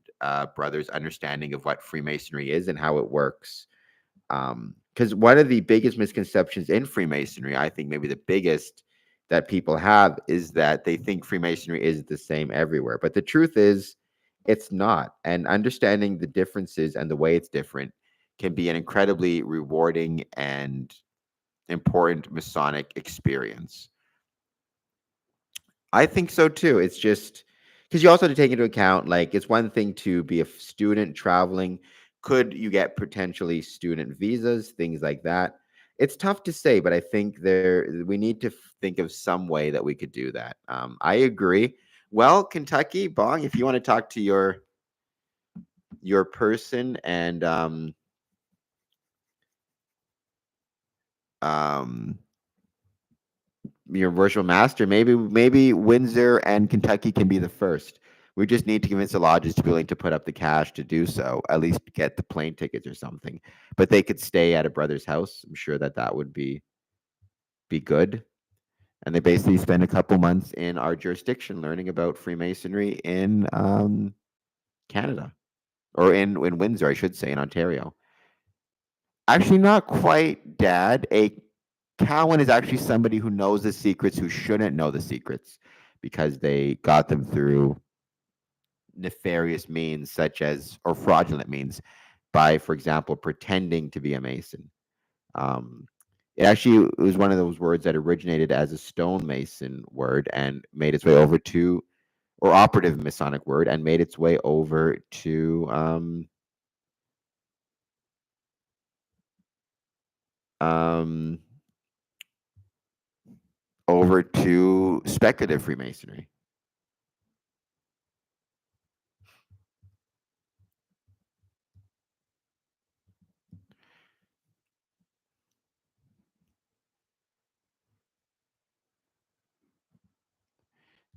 brothers' understanding of what Freemasonry is and how it works. Because one of the biggest misconceptions in Freemasonry, I think maybe the biggest that people have, is that they think Freemasonry is the same everywhere. But the truth is, it's not. And understanding the differences and the way it's different can be an incredibly rewarding and important Masonic experience. I think so too. It's just because you also have to take into account, like, it's one thing to be a student traveling. Could you get potentially student visas, things like that? It's tough to say, but I think we need to think of some way that we could do that. I agree. Well, Kentucky, Bong, if you want to talk to your person and um your virtual master, maybe Windsor and Kentucky can be the first. We just need to convince the lodges to be willing to put up the cash to do so, at least get the plane tickets or something. But they could stay at a brother's house. I'm sure that would be good. And they basically spend a couple months in our jurisdiction learning about Freemasonry in Canada, or in Windsor, I should say, in Ontario. Actually, not quite, Dad. A Cowan is actually somebody who knows the secrets who shouldn't know the secrets because they got them through nefarious means, such as, or fraudulent means, by, for example, pretending to be a Mason. It was one of those words that originated as a stonemason word and made its way over to, or operative Masonic word, and made its way over to speculative Freemasonry.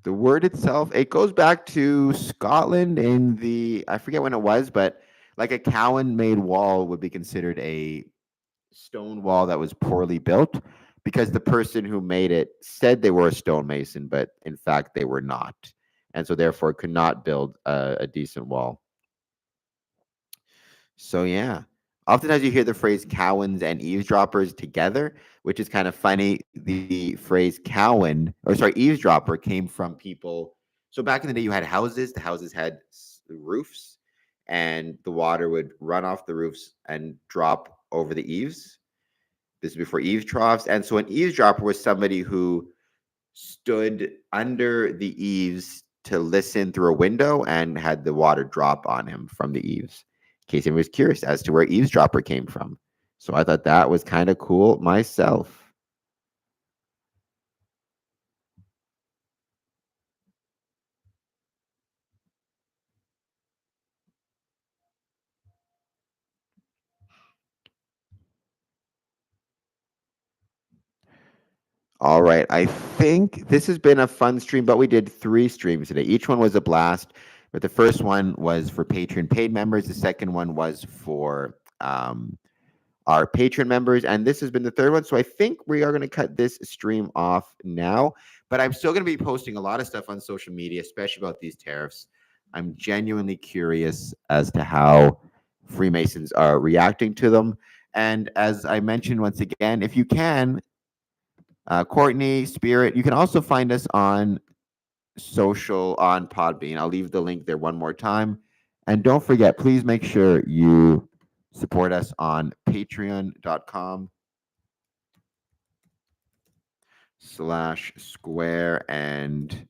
The word itself, it goes back to Scotland in I forget when it was, but like a Cowan made wall would be considered a stone wall that was poorly built because the person who made it said they were a stonemason, but in fact they were not. And so therefore could not build a decent wall. So yeah, oftentimes you hear the phrase Cowans and eavesdroppers together, which is kind of funny. The phrase Cowan, or sorry, eavesdropper came from people. So back in the day, you had houses. The houses had roofs, and the water would run off the roofs and drop over the eaves. This is before eaves troughs, and so an eavesdropper was somebody who stood under the eaves to listen through a window and had the water drop on him from the eaves, in case anyone was curious as to where eavesdropper came from. So I thought that was kind of cool myself. All right. I think this has been a fun stream, but we did 3 streams today. Each one was a blast, but the first one was for Patreon paid members. The second one was for our patron members, and this has been the third one. So I think we are going to cut this stream off now, but I'm still going to be posting a lot of stuff on social media, especially about these tariffs. I'm genuinely curious as to how Freemasons are reacting to them. And as I mentioned once again, if you can, Courtney, Spirit, you can also find us on social on Podbean. I'll leave the link there one more time. And don't forget, please make sure you support us on patreon.com/square and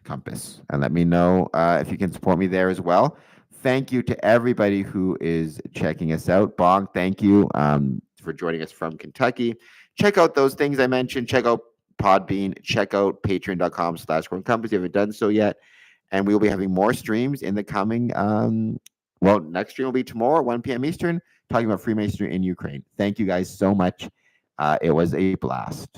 compass. And let me know if you can support me there as well. Thank you to everybody who is checking us out. Bong, thank you for joining us from Kentucky. Check out those things I mentioned. Check out Podbean. Check out patreon.com/square and compass if you haven't done so yet. And we will be having more streams in the coming, next stream will be tomorrow, 1 p.m. Eastern, talking about Freemasonry in Ukraine. Thank you guys so much. It was a blast.